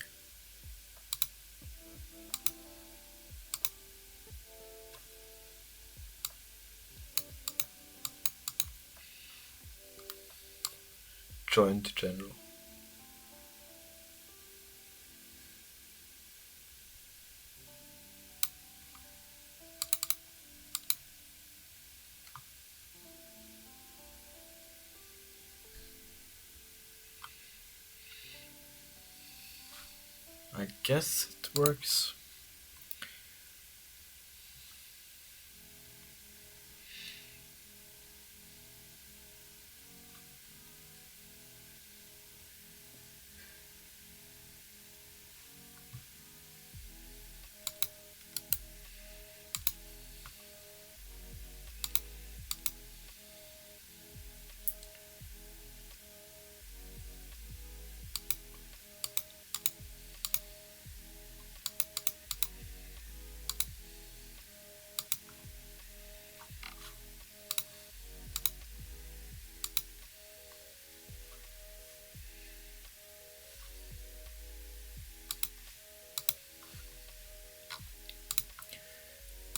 Join to general. I guess it works.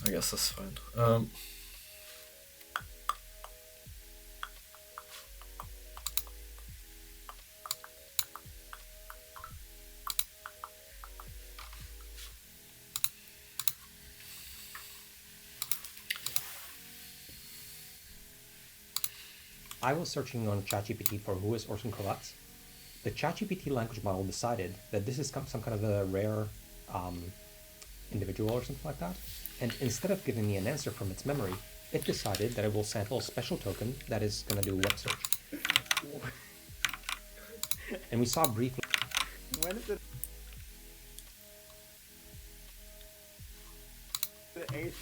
I guess that's fine. I was searching on ChatGPT for who is Orson Kovatz. The ChatGPT language model decided that this is some kind of a rare individual or something like that. And instead of giving me an answer from its memory, it decided that it will sample a special token that is going to do web search. And we saw briefly. When is it an eighth?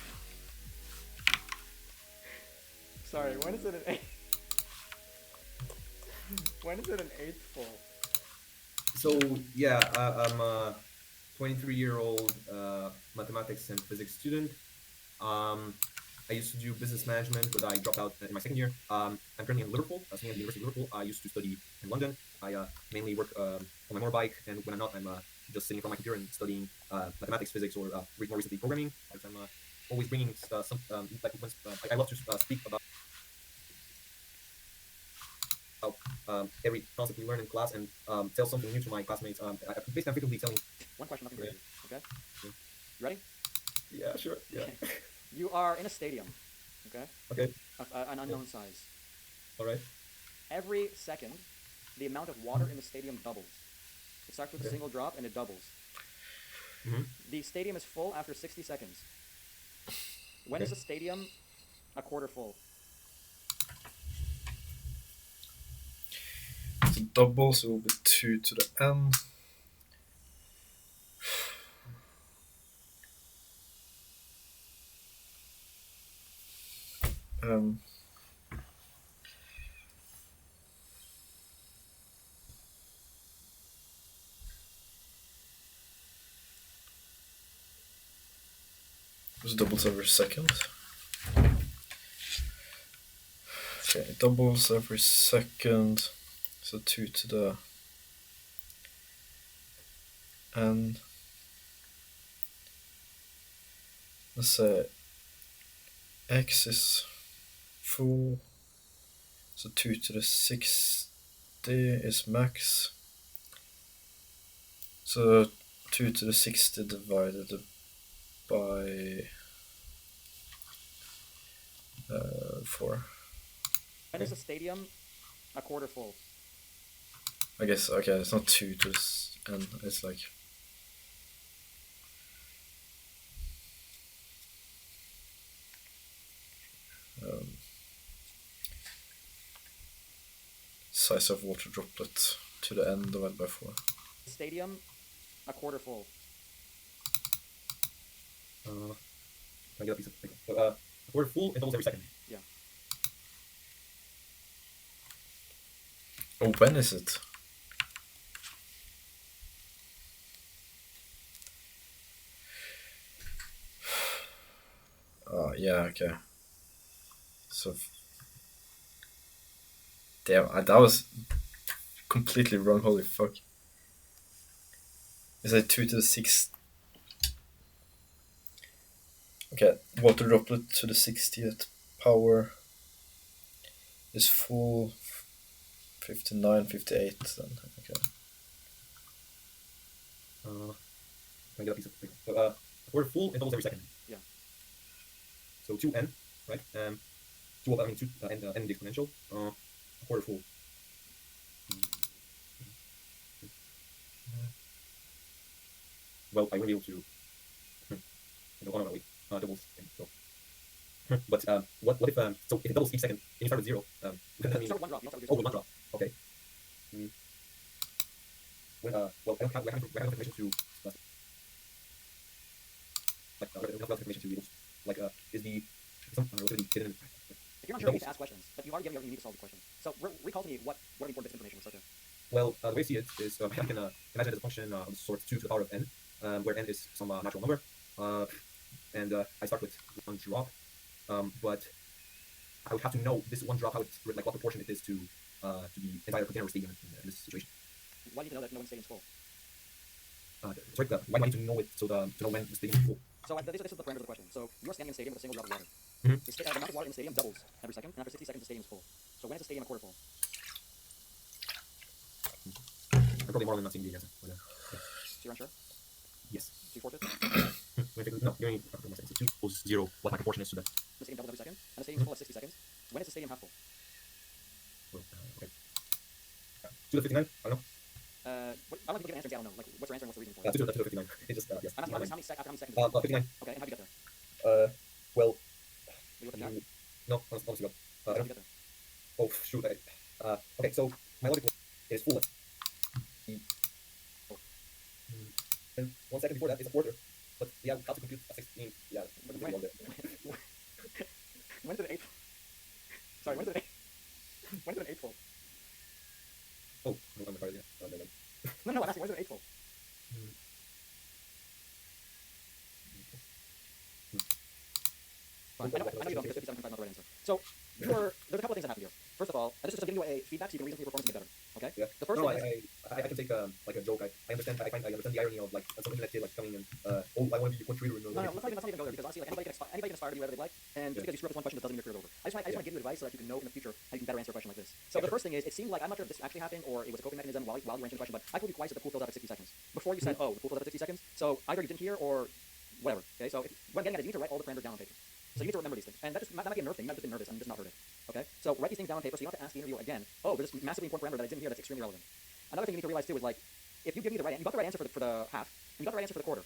Sorry, when is it an eighth? When is it an eighth full? So yeah, I'm a 23-year-old mathematics and physics student. I used to do business management, but I dropped out in my second year. I'm currently in Liverpool, studying at the University of Liverpool. I used to study in London. I mainly work on my motorbike, and when I'm not, I'm just sitting in front of my computer and studying mathematics, physics, or more recently programming. Because I'm always bringing some I love to speak about every concept we learn in class and tell something new to my classmates. Basically, I'm frequently telling. One question, nothing crazy. Okay? Yeah. You ready? Yeah, sure. Yeah. You are in a stadium. Okay? Okay. An unknown size. All right. Every second, the amount of water in the stadium doubles. It starts with a single drop and it doubles. Mm-hmm. The stadium is full after 60 seconds. When is a stadium a quarter full? So doubles will be 2 to the n. Just doubles every second. Okay, doubles every second. So 2 to the n. Let's say x is full. So 2 to the 60 is max. So 2 to the 60 divided by 4. When is a stadium a quarter full? I guess, okay, it's not 2 to n, it's like... size of water droplet to the n divided by 4. Stadium a quarter full. Can I get a piece of paper? We're full, it doubles every second. Yeah. Oh, when is it? Yeah, okay. So, damn, that was completely wrong. Holy fuck! Is it 2 to the 6? Okay, water droplet to the 60th power is full 59, 58. Then okay. Can I get a piece of paper? We're full, it doubles every second. Yeah. So 2n, right? 2 n the exponential. A quarter full. Well, I won't be able to. Wait. Doubles. So. But what if so if it doubles each second, and you start with 0? That means Start with one drop. You don't start with oh, zero. with 1 drop. Okay. When well, I don't have enough information to enough information to be able to, is the some relativity hidden? If you're not sure, you can ask questions, but you've already given me you need to solve the question. So recall to me what important bits of information was such a. Well, the way I see it is I can imagine it as a function of the sort 2 to the power of n, where n is some natural number, and I start with 1 drop, but I would have to know this 1 drop how it's what proportion it is to the entire container stadium in this situation. Why do you need to know that no one's stadium's full? Sorry, why do I need to know it to know when the stadium is full? So this is the parameters of the question. So you are standing in a stadium with a single drop of water. Mhm. The amount of water in the stadium doubles every second, and after 60 seconds, the stadium is full. So when is the stadium a quarter full? I'm probably more than not seeing the answer. But, yeah. So you're unsure? Yes. So you force it? No, you only have to say 2 equals 0. What my proportion is to that? The stadium doubles every second, and the stadium is full at 60 seconds. When is the stadium half full? Well, okay. 2 to the 59? I don't know. I don't know if you can give an answer. I don't know. Like, what's your answer and what's the reason for it? 2 to the 59. It just, yes. I'm asking how many seconds? 59. Okay, and how'd you get there? Well, Were you with the guy? no, honestly, How I did don't. you get there? Oh, shoot. Okay, so my logic is full. And 1 second before that is a quarter. But yeah, how to compute a 16? Yeah, When, really well there. when did an eighth? Sorry, when did an eighth? When did an eighth full? Oh, no, I'm retarded. Yeah. No, I'm asking when did an eighth full? Fine. I know you don't, because 57.5 is not the right answer. So, there's a couple of things that happen here. First of all, and this is just giving you a feedback so you can reason for your performance to get better. Okay? Yeah. The first No, thing is, I can take like a joke. I understand. I understand the irony of like some internet kid like coming in. Oh, I want to be your contributor. no, let's not even go there, because honestly, like, anybody can aspire to do whatever they like, and just because you screw up this one question, that doesn't mean your career is over. I just want to give you advice so that you can know in the future how you can better answer a question like this. So the first thing is, it seemed like, I'm not sure if this actually happened or it was a coping mechanism while you were answering the question, but I told you twice that the pool fills out at 60 seconds. Before you said, oh, the pool fills out at 60 seconds, so either you didn't hear or whatever. Okay, so what I'm getting at is you need to write all the parameters down on paper. So you need to remember these things. And that might be a nerve thing. You might have just been nervous and just not heard it. Okay? So write these things down on paper so you don't have to ask the interviewer again, oh, there's this massively important parameter that I didn't hear that's extremely relevant. Another thing you need to realize too is like, if you give me the right, you got the right answer for the half, and you got the right answer for the quarter,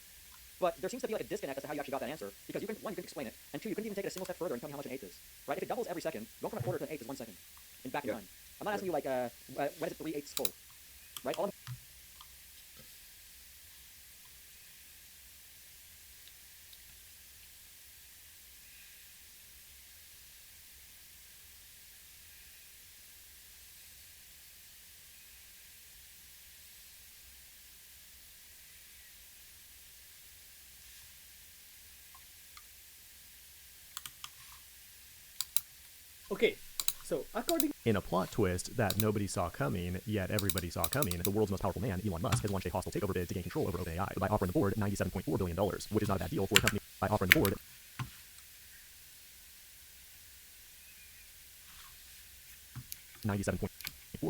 but there seems to be like a disconnect as to how you actually got that answer, because you couldn't explain it, and 2, you couldn't even take it a single step further and tell me how much an eighth is. Right? If it doubles every second, going from a quarter to an eighth is 1 second. In back in time. I'm not asking you like, when is it 3/8 full? Right? All I'm Okay, so according In a plot twist that nobody saw coming, yet everybody saw coming, the world's most powerful man, Elon Musk, has launched a hostile takeover bid to gain control over OpenAI by offering the board $97.4 billion, which is not a bad deal for a company. By offering the board $97.4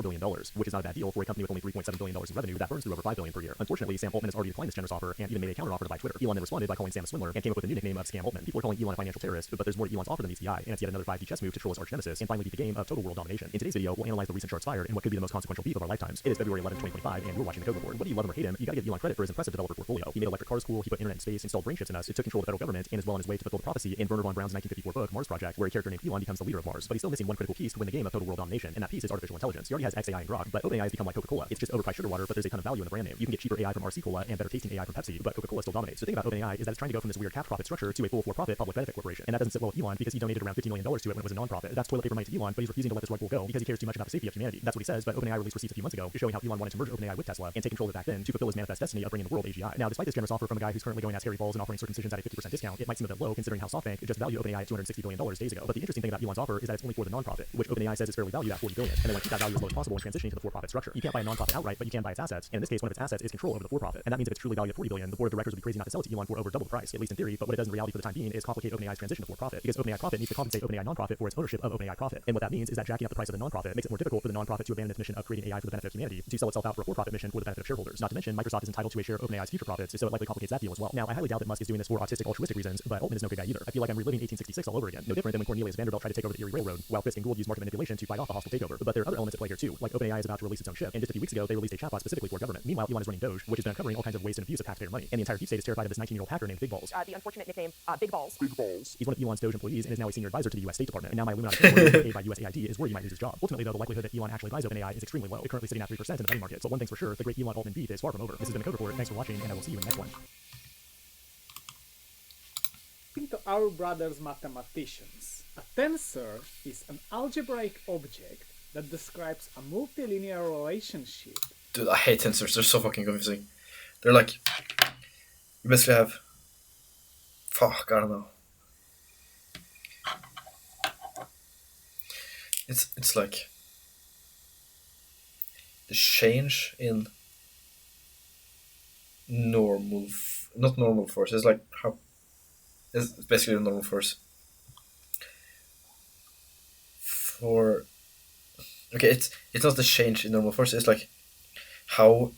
billion, which is not a bad deal for a company with only $3.7 billion in revenue that burns through over $5 billion per year. Unfortunately, Sam Altman has already declined this generous offer and even made a counteroffer to buy Twitter. Elon then responded by calling Sam a swindler and came up with a new nickname of Scam Altman. People are calling Elon a financial terrorist, but there's more to Elon's offer than meets the eye, and it's yet another 5D chess move to troll his arch nemesis and finally beat the game of total world domination. In today's video, we'll analyze the recent charts fired and what could be the most consequential beef of our lifetimes. It is February 11, 2025, and you're watching the Code Report. Whether you love him or hate him, you gotta give Elon credit for his impressive developer portfolio. He made electric cars cool, he put internet in space, installed brain chips in us, it took control of the federal government, and is well on his way to fulfill the prophecy in Wernher von Braun's 1954 book, Mars Project, where a character named Elon becomes the leader of Mars. But he's still missing one critical piece to win the game of total world domination, and that piece is artificial intelligence. He already has XAI and Grok, but OpenAI has become like Coca-Cola. It's just overpriced sugar water, but there's a ton of value in the brand name. You can get cheaper AI from RC Cola and better tasting AI from Pepsi, but Coca-Cola still dominates. The thing about OpenAI is that it's trying to go from this weird capped profit structure to a full for-profit public benefit corporation, and that doesn't sit well with Elon because he donated around $50 million to it when it was a non-profit. That's toilet paper money to Elon, but he's refusing to let this rug pull go because he cares too much about the safety of humanity. That's what he says, but OpenAI released receipts a few months ago showing how Elon wanted to merge OpenAI with Tesla and take control of it back then to fulfill his manifest destiny of bringing the world AGI. Now, despite this generous offer from a guy who's currently going as Harry Balls and offering circumcisions at a 50% discount, it might seem a bit low considering how SoftBank just valued OpenAI at $260 billion days ago. But the interesting thing about Elon's offer is that it's only for the non-profit, which OpenAI says is fairly valued at $40 billion, and they want to keep that value as low as possible in transitioning to the for-profit structure. You can't buy a non-profit outright, but you can buy its assets, and in this case, one of its assets is control over the for-profit, and that means if it's truly valued at $40 billion, the board of directors would be crazy not to sell it to Elon for over double the price, at least in theory. But what it does in reality for the time being is complicate OpenAI's transition to for-profit, because OpenAI profit needs to compensate OpenAI non-profit for its ownership of OpenAI profit. And what that means is that jacking up the price of the non-profit makes it more difficult for the non-profit to abandon its mission of creating AI for the benefit of humanity to sell itself out for a for-profit mission for the benefit of shareholders. Not to mention, Microsoft is entitled to a share of OpenAI's future profits, so it likely complicates that deal as well. Now, I highly doubt that Musk is doing this for autistic altruistic reasons, but Altman is no good guy either. I feel like I'm reliving 1866 all over again. No different than when Cornelius Vanderbilt tried to take over the Erie Railroad, while Fisk and Gould used market manipulation to fight off a hostile takeover. But there are other elements at play here too, like OpenAI is about to release its own chip, and just a few weeks ago they released a chatbot specifically for government. Meanwhile, Elon is running Doge, which has been uncovering all kinds of waste and abuse of taxpayer money, and the entire deep state is terrified of this 19-year-old hacker named Big Balls. The unfortunate nickname, Big Balls. He's one of Elon's Doge employees and is now a senior advisor to the U.S. State Department. And now my Illuminati employee paid by USAID is worried he might lose his job. Ultimately, though, the likelihood that Elon actually buys OpenAI is extremely low. It's currently sitting at 3% in the betting market. So one thing's for sure, the great Elon Altman beef is far from over. This has been a Code Report. Thanks for watching, and I will see you in the next one. to our brothers mathematicians, a tensor is an algebraic object that describes a multilinear relationship. Dude, I hate tensors. They're so fucking confusing. They're like, you basically have, fuck, I don't know. It's like the change in not normal force. It's like how It's basically the normal force. For okay, it's not the change in normal force. It's like how.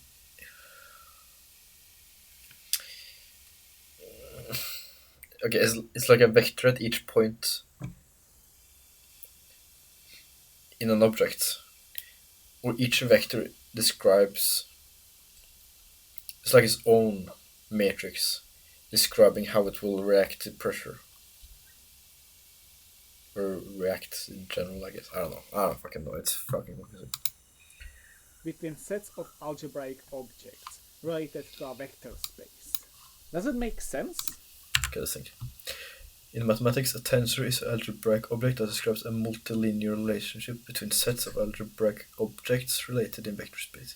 Okay, it's like a vector at each point in an object, or each vector describes. It's like its own matrix, describing how it will react to pressure. Or react in general, I guess. I don't know. I don't fucking know. It's fucking confusing. Between sets of algebraic objects related to a vector space. Does it make sense? Okay, let's think. In mathematics, a tensor is an algebraic object that describes a multilinear relationship between sets of algebraic objects related in vector space.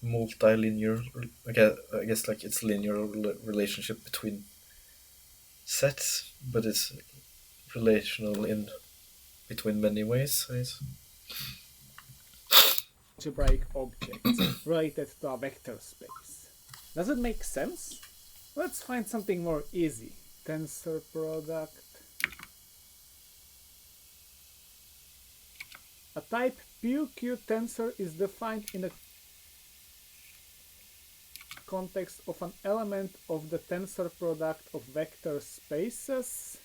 Multilinear, okay, I guess like it's linear relationship between sets, but it's relational in between many ways, I guess. Algebraic objects related to a vector space. Does it make sense? Let's find something more easy. Tensor product. A type PQ tensor is defined in the context of an element of the tensor product of vector spaces.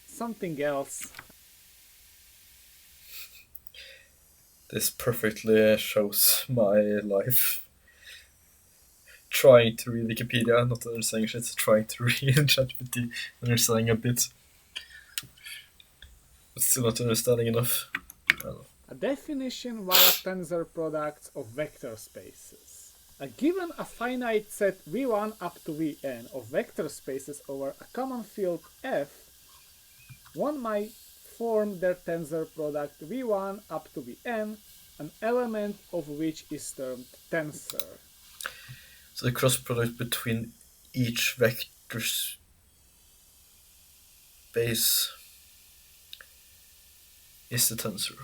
Something else. This perfectly shows my life. Trying to read Wikipedia, not understanding shit, trying to read ChatGPT, understanding a bit, but still not understanding enough. I don't know. A definition via tensor products of vector spaces. Given a finite set V1 up to Vn of vector spaces over a common field F, one might form their tensor product V1 up to Vn, an element of which is termed tensor. So the cross product between each vector space is the tensor.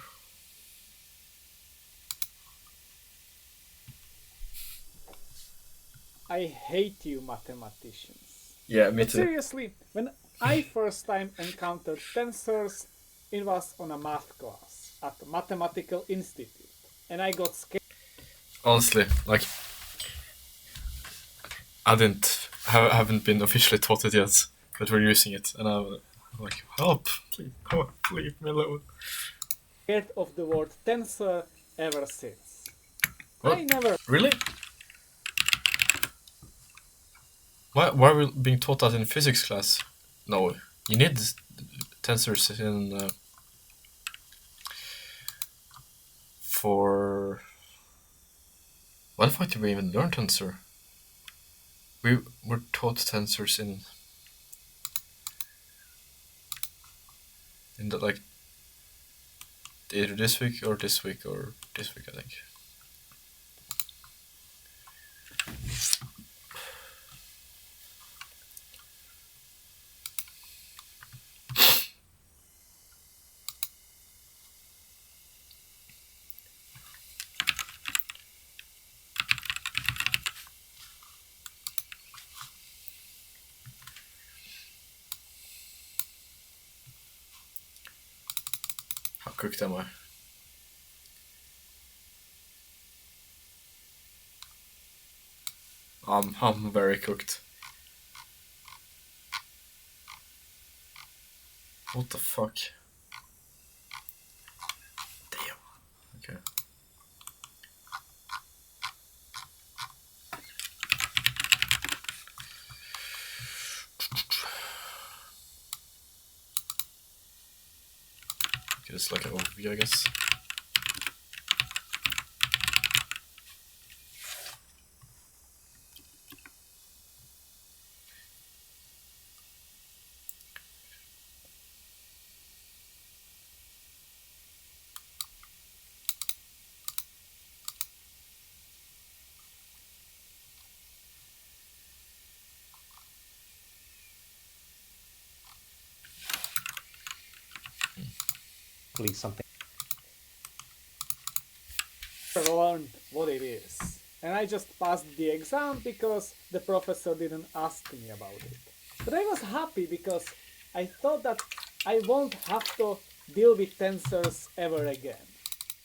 I hate you, mathematicians. Yeah, me But too. seriously, when I first time encountered tensors, it was on a math class at the Mathematical Institute, and I got scared. Honestly, like I haven't been officially taught it yet, but we're using it, and I'm like, help, please, oh, leave me alone. Scared of the word tensor ever since. What? I never Really? Why are we being taught that in physics class? No, you need tensors in for. Why the fuck did we even learn tensor? We were taught tensors in the like either this week or this week or this week, I think. How cooked am I? I'm very cooked. What the fuck? Damn. Okay. Okay, it's like an overview, I guess. Something. learned what it is. and I just passed the exam because the professor didn't ask me about it. But I was happy because I thought that I won't have to deal with tensors ever again.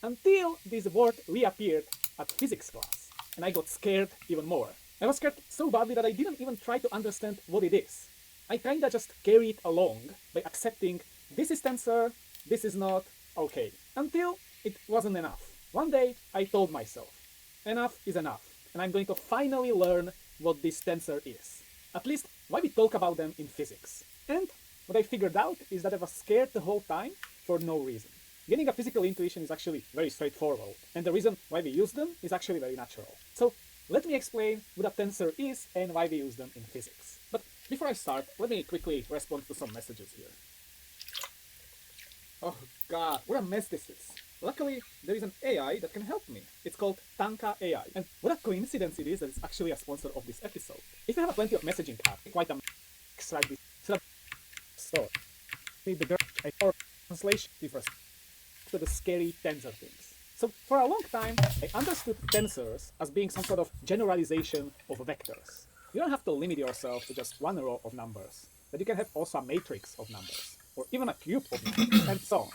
Until this word reappeared at physics class, and I got scared even more. I was scared so badly that I didn't even try to understand what it is. I kinda just carried along by accepting this is tensor, this is not, okay. Until it wasn't enough. One day I told myself, enough is enough, and I'm going to finally learn what this tensor is. At least why we talk about them in physics. And what I figured out is that I was scared the whole time for no reason. Getting a physical intuition is actually very straightforward, and the reason why we use them is actually very natural. So let me explain what a tensor is and why we use them in physics. But before I start, let me quickly respond to some messages here. Oh god, what a mess this is. Luckily, there is an AI that can help me. It's called Tanka AI. And what a coincidence it is that it's actually a sponsor of this episode. If you have plenty of messaging apps, quite a extract this store. The or translation differs to the scary tensor things. So for a long time, I understood tensors as being some sort of generalization of vectors. You don't have to limit yourself to just one row of numbers, but you can have also a matrix of numbers, or even a cube of numbers, and so on.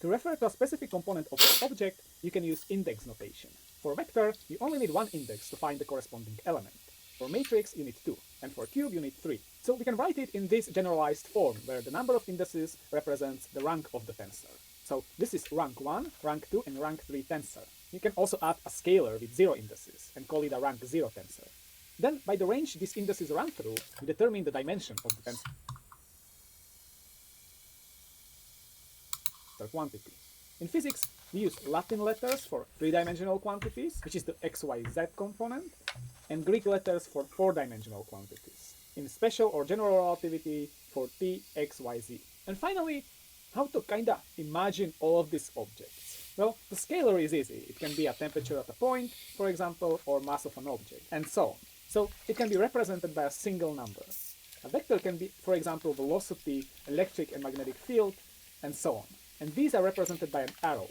To refer to a specific component of the object, you can use index notation. For vector, you only need one index to find the corresponding element. For matrix, you need 2, and for cube, you need 3. So we can write it in this generalized form, where the number of indices represents the rank of the tensor. So this is rank 1, rank 2, and rank 3 tensor. You can also add a scalar with 0 indices, and call it a rank 0 tensor. Then, by the range these indices run through, we determine the dimension of the tensor quantity. In physics, we use Latin letters for 3-dimensional quantities, which is the XYZ component, and Greek letters for 4-dimensional quantities. In special or general relativity for T, X, Y, Z. And finally, how to kinda imagine all of these objects. Well, the scalar is easy. It can be a temperature at a point, for example, or mass of an object, and so on. So it can be represented by a single number. A vector can be, for example, velocity, electric and magnetic field, and so on. And these are represented by an arrow,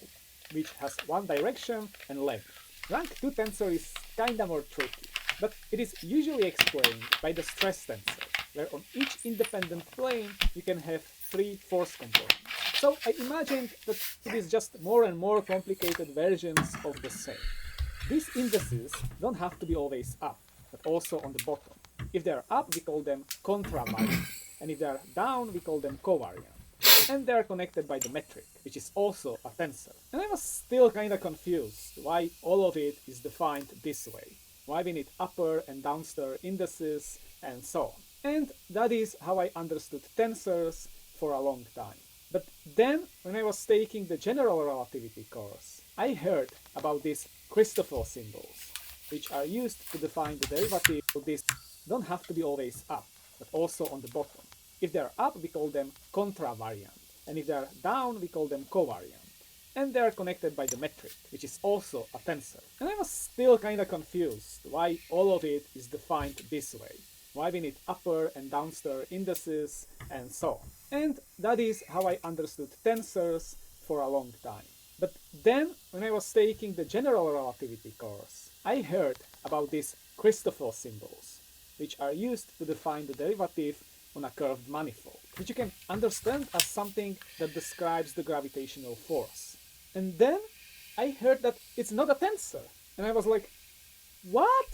which has one direction and length. Rank 2 tensor is kinda more tricky, but it is usually explained by the stress tensor, where on each independent plane you can have 3 force components. So I imagined that it is just more and more complicated versions of the same. These indices don't have to be always up, but also on the bottom. If they are up, we call them contravariant, and if they are down, we call them covariant. And they are connected by the metric, which is also a tensor. And I was still kinda confused why all of it is defined this way. Why we need upper and downstairs indices, and so on. And that is how I understood tensors for a long time. But then, when I was taking the general relativity course, I heard about these Christoffel symbols, which are used to define the derivative of this don't have to be always up, but also on the bottom. If they are up, we call them contravariant, and if they are down, we call them covariant. And they are connected by the metric, which is also a tensor. And I was still kinda confused why all of it is defined this way. Why we need upper and downstairs indices, and so on. And that is how I understood tensors for a long time. But then, when I was taking the general relativity course, I heard about these Christoffel symbols, which are used to define the derivative on a curved manifold, which you can understand as something that describes the gravitational force. And then I heard that it's not a tensor, and I was like, what?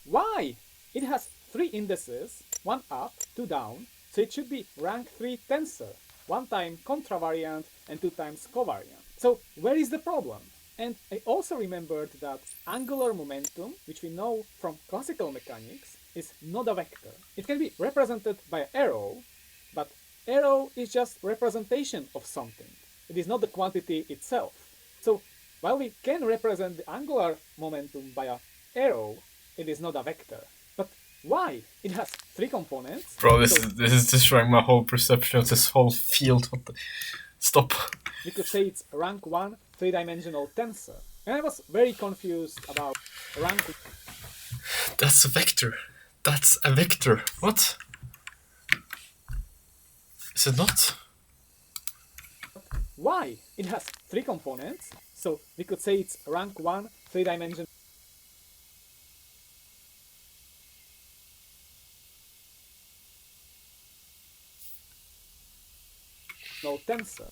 Why? It has 3 indices, 1 up, 2 down, so it should be rank 3 tensor, 1 time contravariant and 2 times covariant. So where is the problem? And I also remembered that angular momentum, which we know from classical mechanics, is not a vector. It can be represented by an arrow, but arrow is just representation of something. It is not the quantity itself. So while we can represent the angular momentum by an arrow, it is not a vector. But why? It has 3 components. Bro, so this is destroying my whole perception of this whole field. What the... Stop. we could say it's rank 1 3-dimensional tensor. And I was very confused about rank. That's a vector. That's a vector. What? Is it not? Why? It has 3 components, so we could say it's rank 1 3-dimensional. tensor.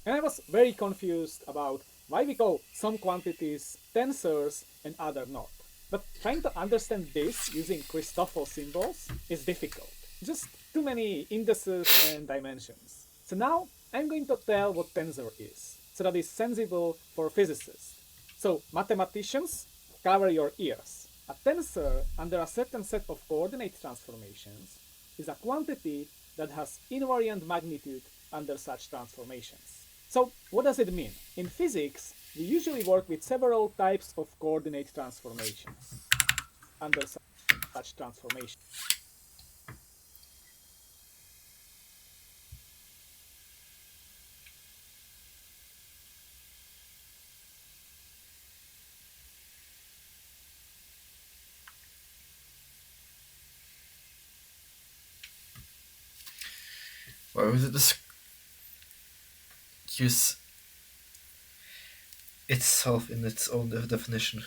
And I was very confused about why we call some quantities tensors and other not. But trying to understand this using Christoffel symbols is difficult. Just too many indices and dimensions. So now I'm going to tell what tensor is, so that it's sensible for physicists. So mathematicians, cover your ears. A tensor under a certain set of coordinate transformations is a quantity that has invariant magnitude under such transformations. So what does it mean? In physics, we usually work with several types of coordinate transformations under such transformations. Why would it use itself in its own definition?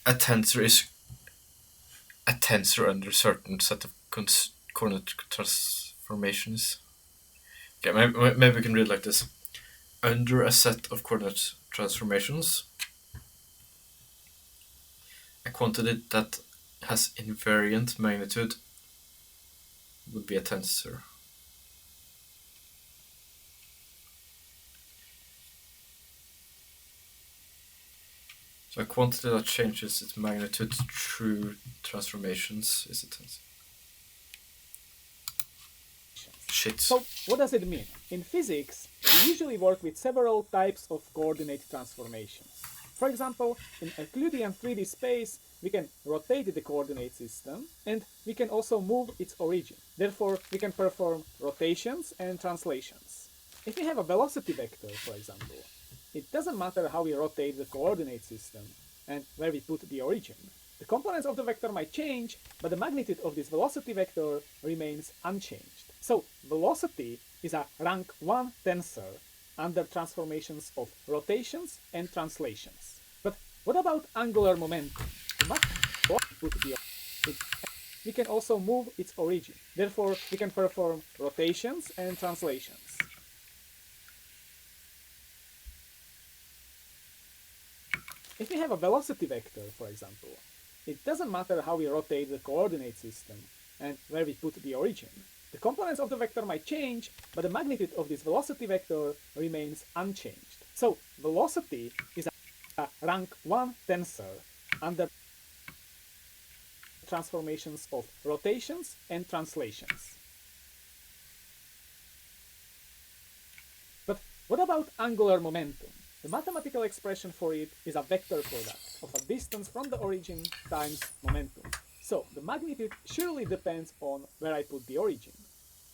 A tensor is a tensor under a certain set of coordinate transformations. Okay, maybe we can read it like this. Under a set of coordinate transformations, a quantity that has invariant magnitude would be a tensor. So a quantity that changes its magnitude through transformations is a tensor. Shit. So what does it mean? In physics, we usually work with several types of coordinate transformations. For example, in Euclidean 3D space, we can rotate the coordinate system, and we can also move its origin. Therefore, we can perform rotations and translations. If we have a velocity vector, for example, it doesn't matter how we rotate the coordinate system and where we put the origin. The components of the vector might change, but the magnitude of this velocity vector remains unchanged. So, velocity is a rank 1 tensor under transformations of rotations and translations. But what about angular momentum? We can also move its origin. Therefore, we can perform rotations and translations. If we have a velocity vector, for example, it doesn't matter how we rotate the coordinate system and where we put the origin. The components of the vector might change, but the magnitude of this velocity vector remains unchanged. So, velocity is a rank 1 tensor under transformations of rotations and translations. But what about angular momentum? The mathematical expression for it is a vector product of a distance from the origin times momentum. So the magnitude surely depends on where I put the origin.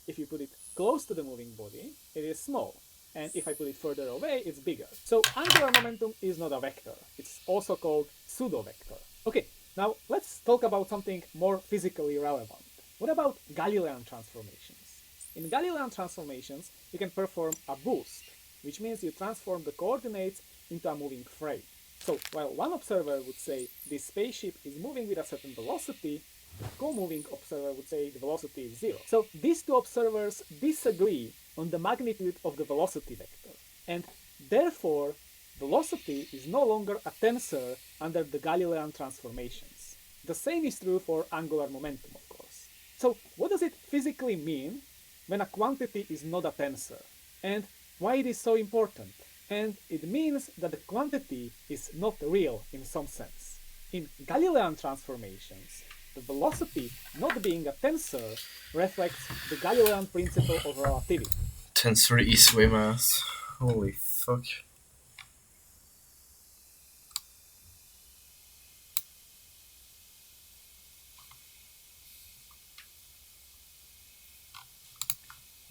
If you put it close to the moving body, it is small. And if I put it further away, it's bigger. So angular momentum is not a vector. It's also called pseudo-vector. Okay, now let's talk about something more physically relevant. What about Galilean transformations? In Galilean transformations, you can perform a boost, which means you transform the coordinates into a moving frame. So while one observer would say this spaceship is moving with a certain velocity, the co-moving observer would say the velocity is 0. So these two observers disagree on the magnitude of the velocity vector. And therefore, velocity is no longer a tensor under the Galilean transformations. The same is true for angular momentum, of course. So what does it physically mean when a quantity is not a tensor? And why it is so important? And it means that the quantity is not real in some sense. In Galilean transformations, the velocity not being a tensor reflects the Galilean principle of relativity. Tensor is way math. Holy fuck.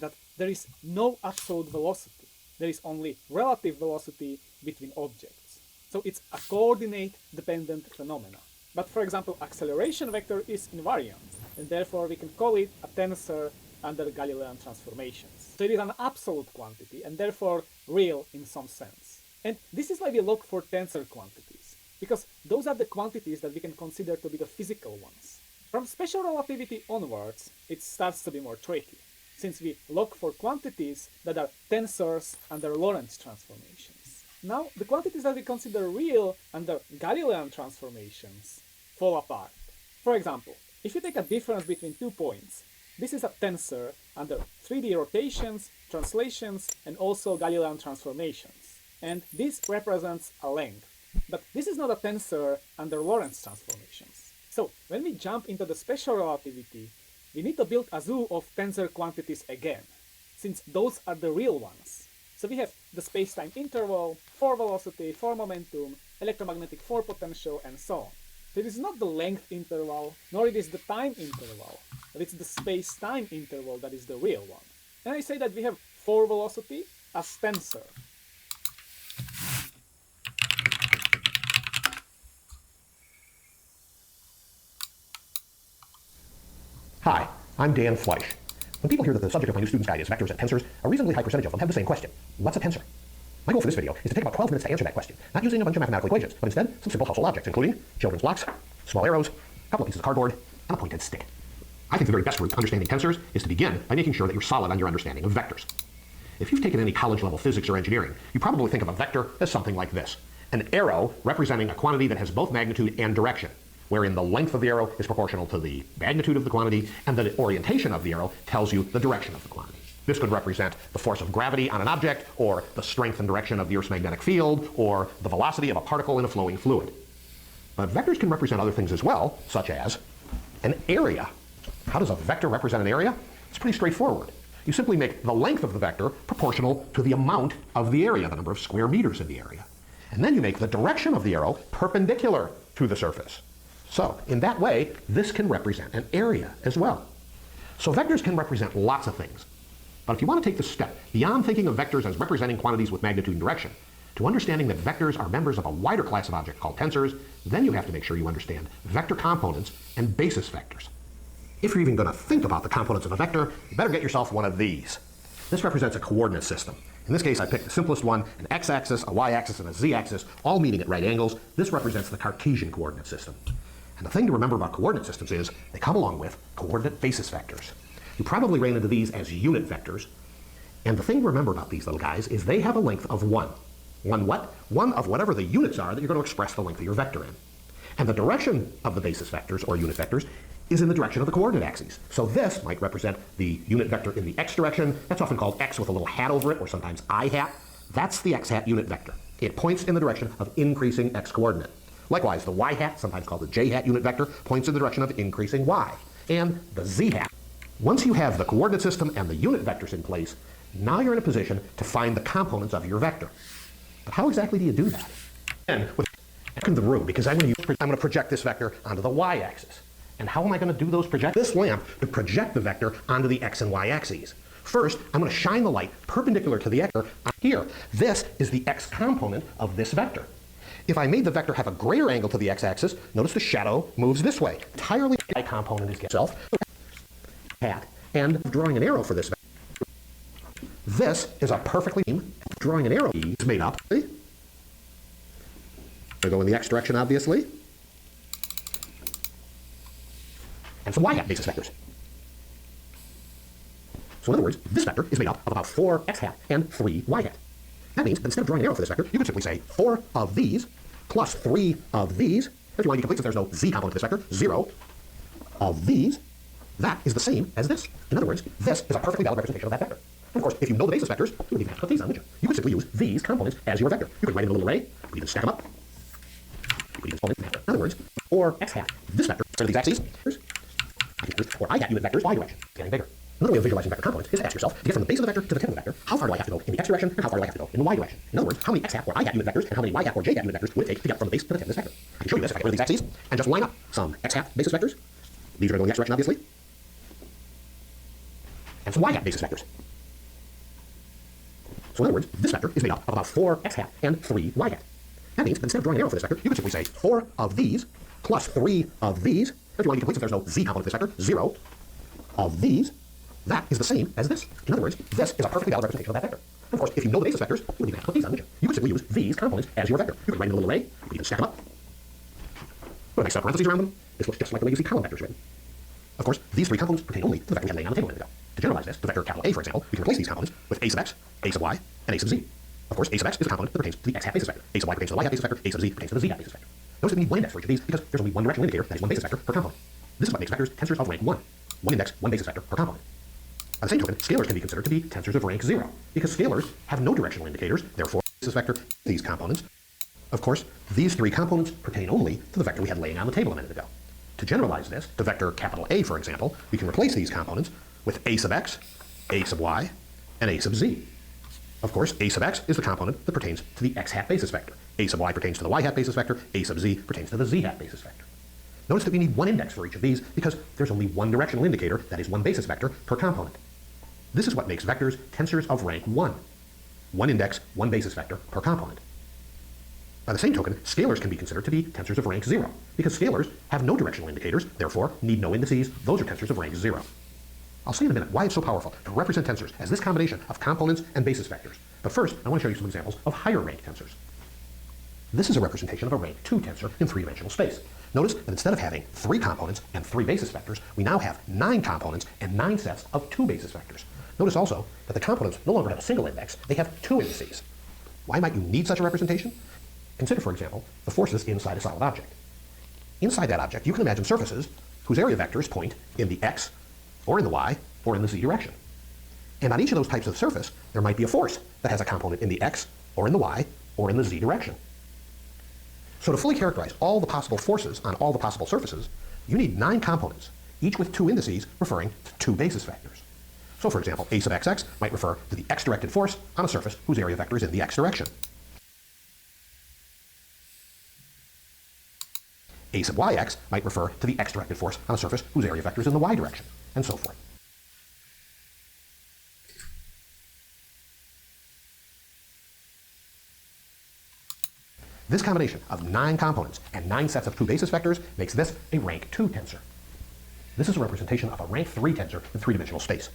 That there is no absolute velocity. There is only relative velocity between objects. So it's a coordinate-dependent phenomena. But for example, acceleration vector is invariant, and therefore we can call it a tensor under Galilean transformations. So it is an absolute quantity, and therefore real in some sense. And this is why we look for tensor quantities, because those are the quantities that we can consider to be the physical ones. From special relativity onwards, it starts to be more tricky, since we look for quantities that are tensors under Lorentz transformations. Now, the quantities that we consider real under Galilean transformations fall apart. For example, if you take a difference between 2 points, this is a tensor under 3D rotations, translations, and also Galilean transformations. And this represents a length. But this is not a tensor under Lorentz transformations. So, when we jump into the special relativity, we need to build a zoo of tensor quantities again, since those are the real ones. So we have the space-time interval, 4 velocity, 4 momentum, electromagnetic 4 potential, and so on. So it is not the length interval, nor it is the time interval, but it's the space-time interval that is the real one. And I say that we have 4 velocity as tensor. Hi, I'm Dan Fleisch. When people hear that the subject of my new student's guide is vectors and tensors, a reasonably high percentage of them have the same question. What's a tensor? My goal for this video is to take about 12 minutes to answer that question, not using a bunch of mathematical equations, but instead some simple household objects, including children's blocks, small arrows, a couple of pieces of cardboard, and a pointed stick. I think the very best route to understanding tensors is to begin by making sure that you're solid on your understanding of vectors. If you've taken any college-level physics or engineering, you probably think of a vector as something like this: an arrow representing a quantity that has both magnitude and direction, wherein the length of the arrow is proportional to the magnitude of the quantity, and the orientation of the arrow tells you the direction of the quantity. This could represent the force of gravity on an object, or the strength and direction of the Earth's magnetic field, or the velocity of a particle in a flowing fluid. But vectors can represent other things as well, such as an area. How does a vector represent an area? It's pretty straightforward. You simply make the length of the vector proportional to the amount of the area, the number of square meters in the area. And then you make the direction of the arrow perpendicular to the surface. So, in that way, this can represent an area as well. So vectors can represent lots of things. But if you want to take the step beyond thinking of vectors as representing quantities with magnitude and direction, to understanding that vectors are members of a wider class of objects called tensors, then you have to make sure you understand vector components and basis vectors. If you're even going to think about the components of a vector, you better get yourself one of these. This represents a coordinate system. In this case, I picked the simplest one: an x-axis, a y-axis, and a z-axis, all meeting at right angles. This represents the Cartesian coordinate system. And the thing to remember about coordinate systems is they come along with coordinate basis vectors. You probably ran into these as unit vectors. And the thing to remember about these little guys is they have a length of 1. One what? One of whatever the units are that you're going to express the length of your vector in. And the direction of the basis vectors, or unit vectors, is in the direction of the coordinate axes. So this might represent the unit vector in the x direction. That's often called x with a little hat over it, or sometimes I hat. That's the x hat unit vector. It points in the direction of increasing x coordinate. Likewise, the y hat, sometimes called the j hat unit vector, points in the direction of increasing y. And the z hat. Once you have the coordinate system and the unit vectors in place, now you're in a position to find the components of your vector. But how exactly do you do that? And in the room, because I'm going to project this vector onto the y-axis. And how am I going to do those project this lamp to project the vector onto the x and y axes? First, I'm going to shine the light perpendicular to the vector here. This is the x component of this vector. If I made the vector have a greater angle to the x-axis, notice the shadow moves this way. Entirely the y component is itself hat, and drawing an arrow for this vector. This is a perfectly drawing an arrow is made up. I go in the x direction, obviously, and some y hat basis vectors. So in other words, this vector is made up of about 4 x hat and 3 y hat. That means that instead of drawing an arrow for this vector, you could simply say 4 of these plus 3 of these. If you want to be complete, since there's no z component to this vector, 0 of these. That is the same as this. In other words, this is a perfectly valid representation of that vector. And of course, if you know the basis vectors, you wouldn't even have to put these on, would you? You could simply use these components as your vector. You could write in a little array. You could even stack them up. You could even in other words, or x hat, this vector, instead of these axes, or I hat unit vectors, y direction, getting bigger. Another way of visualizing vector components is to ask yourself, to get from the base of the vector to the tip of the vector, how far do I have to go in the x direction, and how far do I have to go in the y direction? In other words, how many x hat or I hat unit vectors, and how many y hat or j hat unit vectors would it take to get from the base to the tip of this vector? I can show you this if I get rid of these axes, and just line up some x hat basis vectors. These are going in the x direction, obviously. And some y hat basis vectors. So in other words, this vector is made up of about 4 x hat and 3 y hat. That means that instead of drawing an arrow for this vector, you could simply say 4 of these plus 3 of these. If you want to be complete, since there's no z component to this vector, 0 of these. That is the same as this. In other words, this is a perfectly valid representation of that vector. And of course, if you know the basis vectors, you wouldn't even have to put these on, would you? You could simply use these components as your vector. You could write in a little array. You could even stack them up. Put a nice set of parentheses around them. This looks just like the way you see column vectors written. Of course, these three components pertain only to the vector we had laying on the table a minute ago. To generalize this, the vector capital A, for example, we can replace these components with a sub x, a sub y, and a sub z. Of course, a sub x is a component that pertains to the x hat basis vector. A sub y pertains to the y hat basis vector. A sub z pertains to the z hat basis vector. Notice that we need one index for each of these because there's only one directional indicator, that is one basis vector, per component. This is what makes vectors tensors of rank 1. One index, one basis vector per component. By the same token, scalars can be considered to be tensors of rank 0 because scalars have no directional indicators, therefore, basis vector, these components. Of course, these three components pertain only to the vector we had laying on the table a minute ago. To generalize this, the vector capital A, for example, we can replace these components with a sub x, a sub y, and a sub z. Of course, a sub x is the component that pertains to the x hat basis vector. A sub y pertains to the y hat basis vector. A sub z pertains to the z hat basis vector. Notice that we need one index for each of these because there's only one directional indicator, that is one basis vector, per component. This is what makes vectors tensors of rank 1. One index, one basis vector, per component. By the same token, scalars can be considered to be tensors of rank 0 because scalars have no directional indicators, therefore need no indices. Those are tensors of rank 0. I'll say in a minute why it's so powerful to represent tensors as this combination of components and basis vectors. But first, I want to show you some examples of higher rank tensors. This is a representation of a rank 2 tensor in three-dimensional space. Notice that instead of having 3 components and 3 basis vectors, we now have 9 components and 9 sets of 2 basis vectors. Notice also that the components no longer have a single index, they have 2 indices. Why might you need such a representation? Consider, for example, the forces inside a solid object. Inside that object, you can imagine surfaces whose area vectors point in the x, or in the y, or in the z direction. And on each of those types of surface, there might be a force that has a component in the x, or in the y, or in the z direction. So to fully characterize all the possible forces on all the possible surfaces, you need 9 components, each with 2 indices referring to 2 basis vectors. So for example, a sub xx might refer to the x-directed force on a surface whose area vector is in the x direction. A sub yx might refer to the x-directed force on a surface whose area vector is in the y direction, and so forth. This combination of 9 components and 9 sets of 2 basis vectors makes this a rank 2 tensor. This is a representation of a rank 3 tensor in three-dimensional space.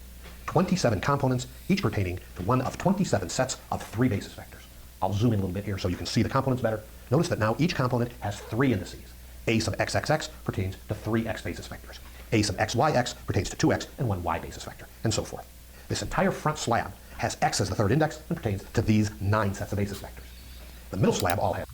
27 components, each pertaining to one of 27 sets of 3 basis vectors. I'll zoom in a little bit here so you can see the components better. Notice that now each component has 3 indices. A sub xxx pertains to 3 x basis vectors. A sub xyx pertains to 2x and 1 y basis vector, and so forth. This entire front slab has x as the third index and pertains to these 9 sets of basis vectors. The middle slab all has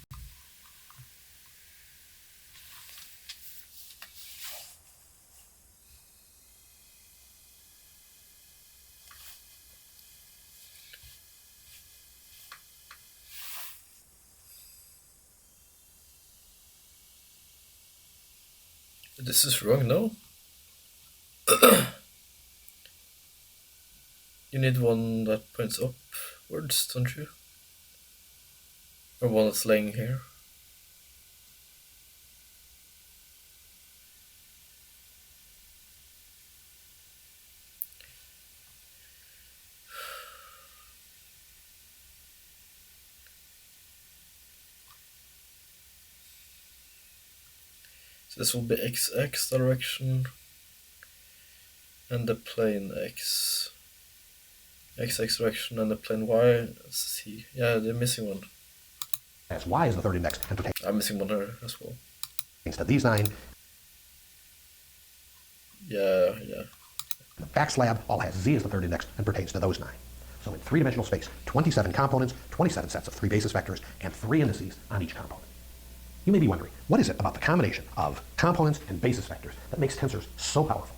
This is wrong, no? You need one that points upwards, don't you? Or one that's laying here. So this will be XX direction and the plane X. XX direction and the plane Y. C. Yeah, they're missing one. as y as the third index and pertains I'm missing one here as well. to these 9. Yeah. The back slab all has z as the third index and pertains to those 9. So in three-dimensional space, 27 components, 27 sets of 3 basis vectors, and 3 indices on each component. You may be wondering, what is it about the combination of components and basis vectors that makes tensors so powerful?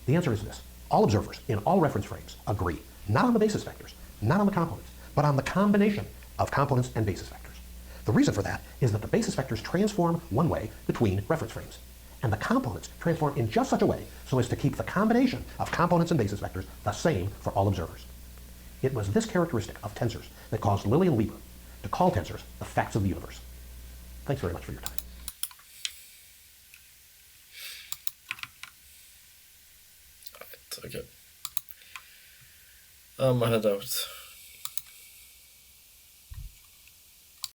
The answer is this. All observers in all reference frames agree, not on the basis vectors, not on the components, but on the combination of components and basis vectors. The reason for that is that the basis vectors transform one way between reference frames, and the components transform in just such a way so as to keep the combination of components and basis vectors the same for all observers. It was this characteristic of tensors that caused Lillian Lieber to call tensors the facts of the universe. Thanks very much for your time. Okay. I'm head out.